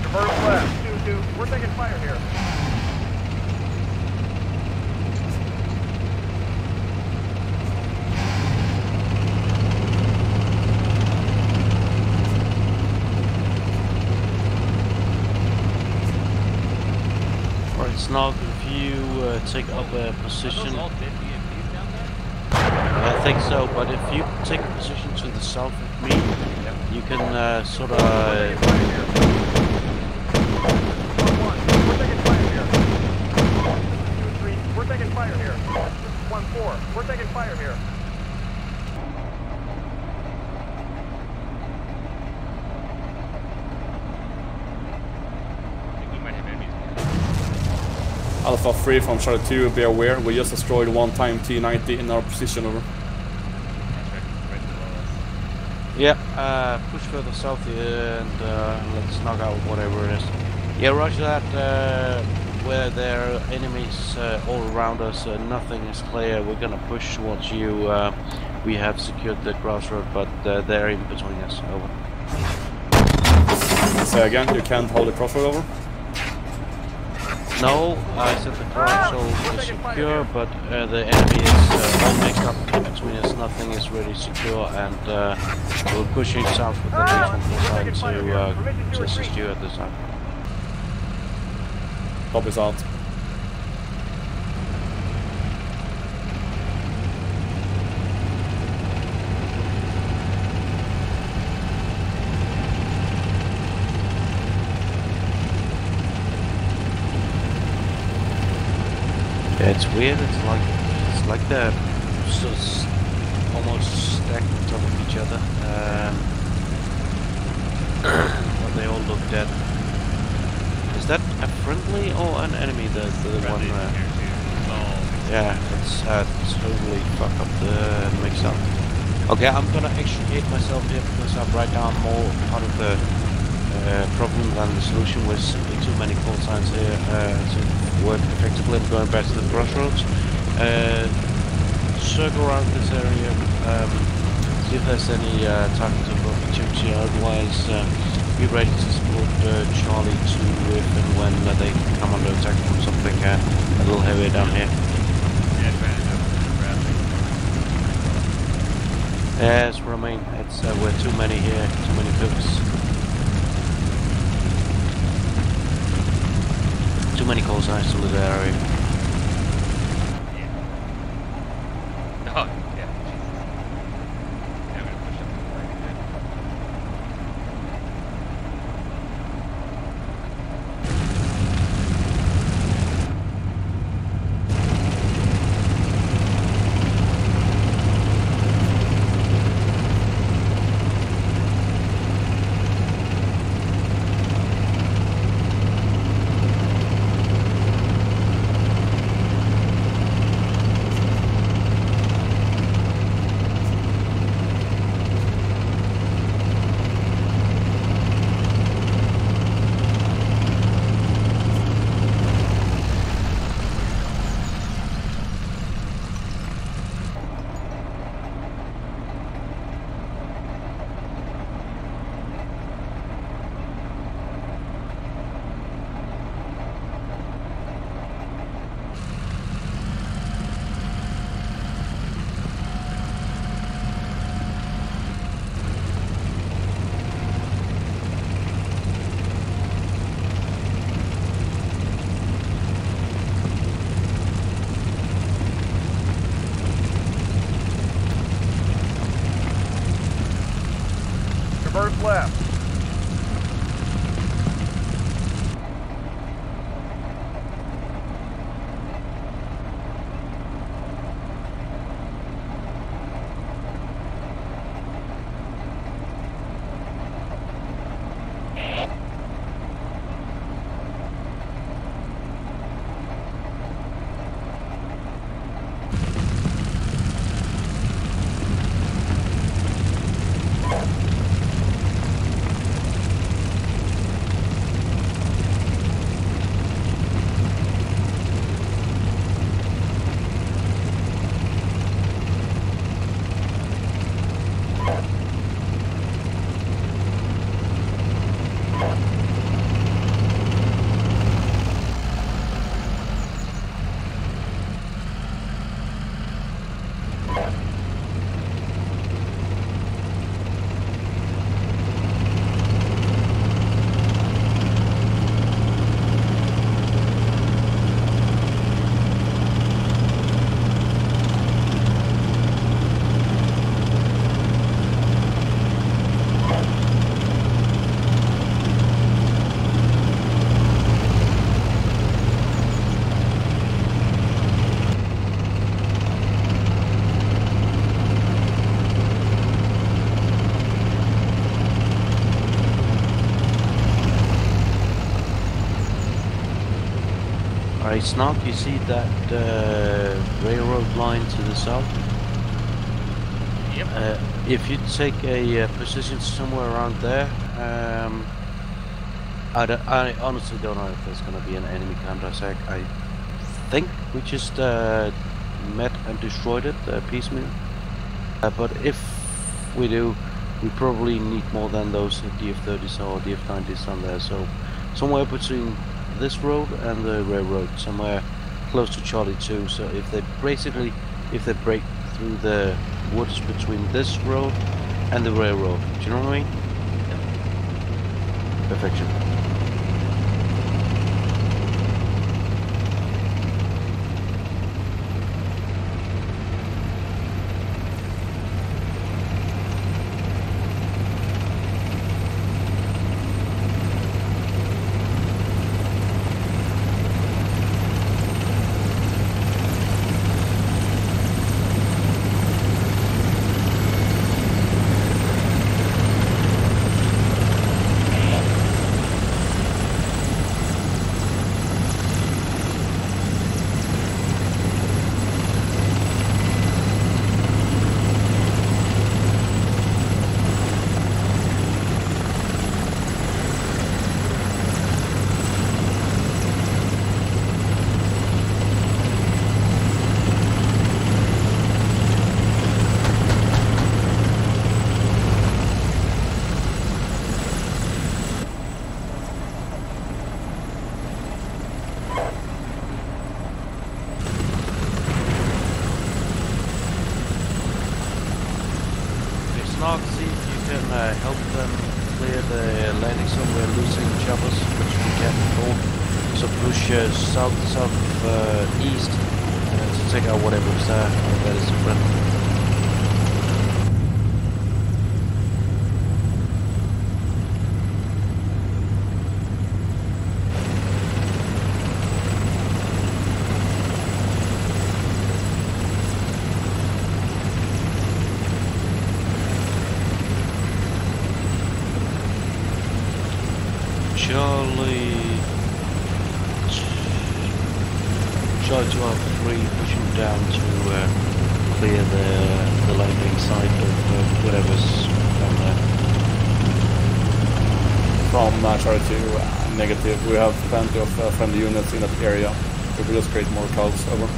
[SPEAKER 16] Reverse left, 2-2. We're taking fire here.
[SPEAKER 8] Snog, if you take up a position, I think so, but if you take a position to the south of me, you can sort of...
[SPEAKER 16] We're taking fire here. 2-3, we're taking fire here. 1-4, we're taking fire here.
[SPEAKER 15] Alpha 3 from Charlie 2, be aware, we just destroyed one time T-90 in our position, over.
[SPEAKER 8] Yeah, push further south here and let's knock out whatever it is. Yeah, roger that, where there are enemies all around us, nothing is clear, we're gonna push towards you, we have secured the crossroad, but they're in between us, over.
[SPEAKER 15] Say again, you can't hold the crossroad, over?
[SPEAKER 8] No, I said the crossroad is secure, but the enemy is all mixed up in between us, nothing is really secure, and we're pushing south with the H-1 sign to assist you at this time.
[SPEAKER 15] Copies out.
[SPEAKER 8] Yeah, it's weird. It's like they're just almost stacked on top of each other. But they all look dead. Is that a friendly or an enemy? The one. Yeah, it's totally fuck up the mix-up. Okay, I'm gonna extricate myself here because right now I'm more part of the problem than the solution. With simply too many call signs here to work effectively. I'm going back to the crossroads. Circle around this area. See if there's any targets of opportunity. Otherwise, be ready to support Charlie 2 if and when they come under attack from something a little heavier down here.
[SPEAKER 9] Yeah, trying to jump into traffic.
[SPEAKER 8] Yes, remain. It's we're too many here, too many cooks. Too many call signs to the area.
[SPEAKER 9] Oh, yeah. Yeah, I'm gonna push up the flag again. Traverse left.
[SPEAKER 8] Alright, Snark, you see that railroad line to the south?
[SPEAKER 9] Yep.
[SPEAKER 8] If you take a position somewhere around there, I honestly don't know if there's going to be an enemy counterattack. I think we just met and destroyed it piecemeal. But if we do, we probably need more than those DF-30s or DF-90s on there. So somewhere between this road and the railroad, somewhere close to Charlie 2. So if they break through the woods between this road and the railroad, do you know what I mean? Perfection. Snark, see if you can help them clear the landing zone. We're losing choppers, which we can't control. So push south-east to take out whatever's there. That is a friend. Charlie 12-3 pushing down to clear the landing site of whatever's down there.
[SPEAKER 15] From Charlie 2, negative. We have plenty of friendly units in that area. We will just create more cults. Over.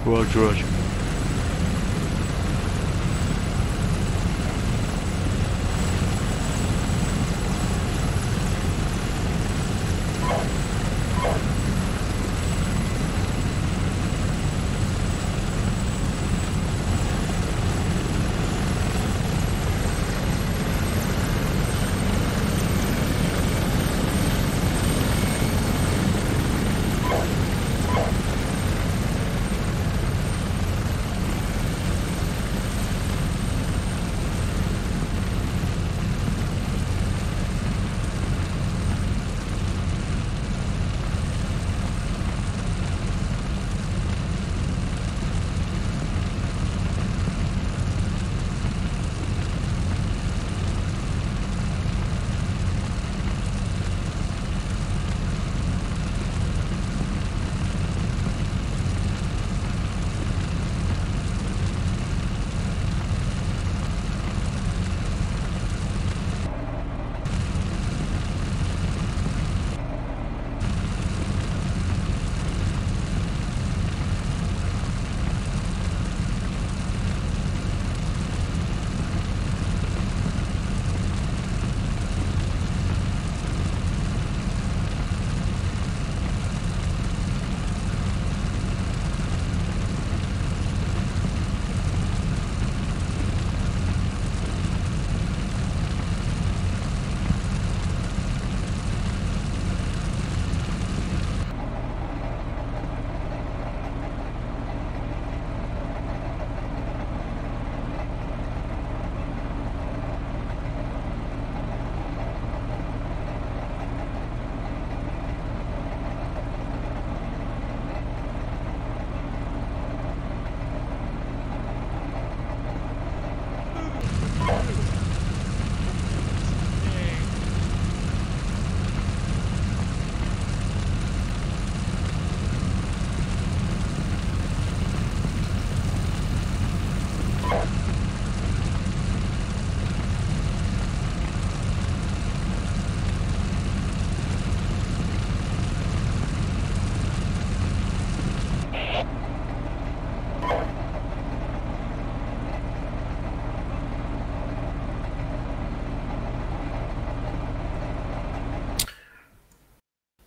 [SPEAKER 8] Roger, roger.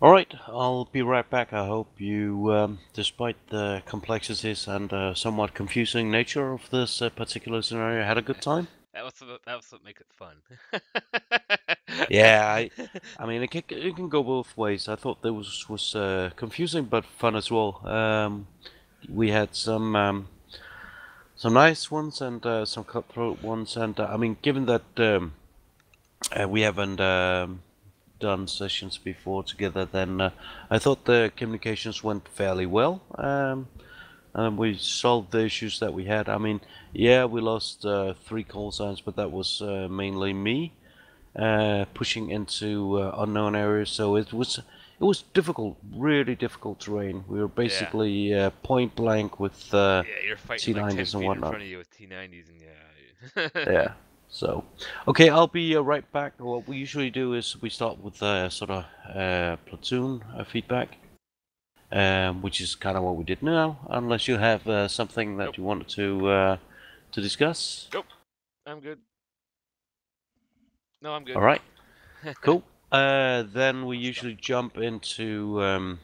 [SPEAKER 8] Alright, I'll be right back. I hope you, despite the complexities and somewhat confusing nature of this particular scenario, had a good time.
[SPEAKER 9] That was what makes it fun.
[SPEAKER 8] Yeah, I mean, it can go both ways. I thought that was confusing but fun as well. We had some nice ones and some cutthroat ones, and I mean, given that we haven't done sessions before together, then I thought the communications went fairly well. And we solved the issues that we had. I mean, yeah, we lost 3 call signs, but that was mainly me pushing into unknown areas. So it was difficult, really difficult terrain. We were basically point blank with
[SPEAKER 9] you're fighting
[SPEAKER 8] T90s
[SPEAKER 9] like 10
[SPEAKER 8] and
[SPEAKER 9] feet
[SPEAKER 8] whatnot.
[SPEAKER 9] in front of you with T90s and
[SPEAKER 8] Yeah. So, okay, I'll be right back. What we usually do is we start with sort of platoon feedback, which is kind of what we did now. Unless you have something that you wanted to discuss.
[SPEAKER 9] Nope, I'm good. No, I'm good.
[SPEAKER 8] All right, cool. Then we usually jump into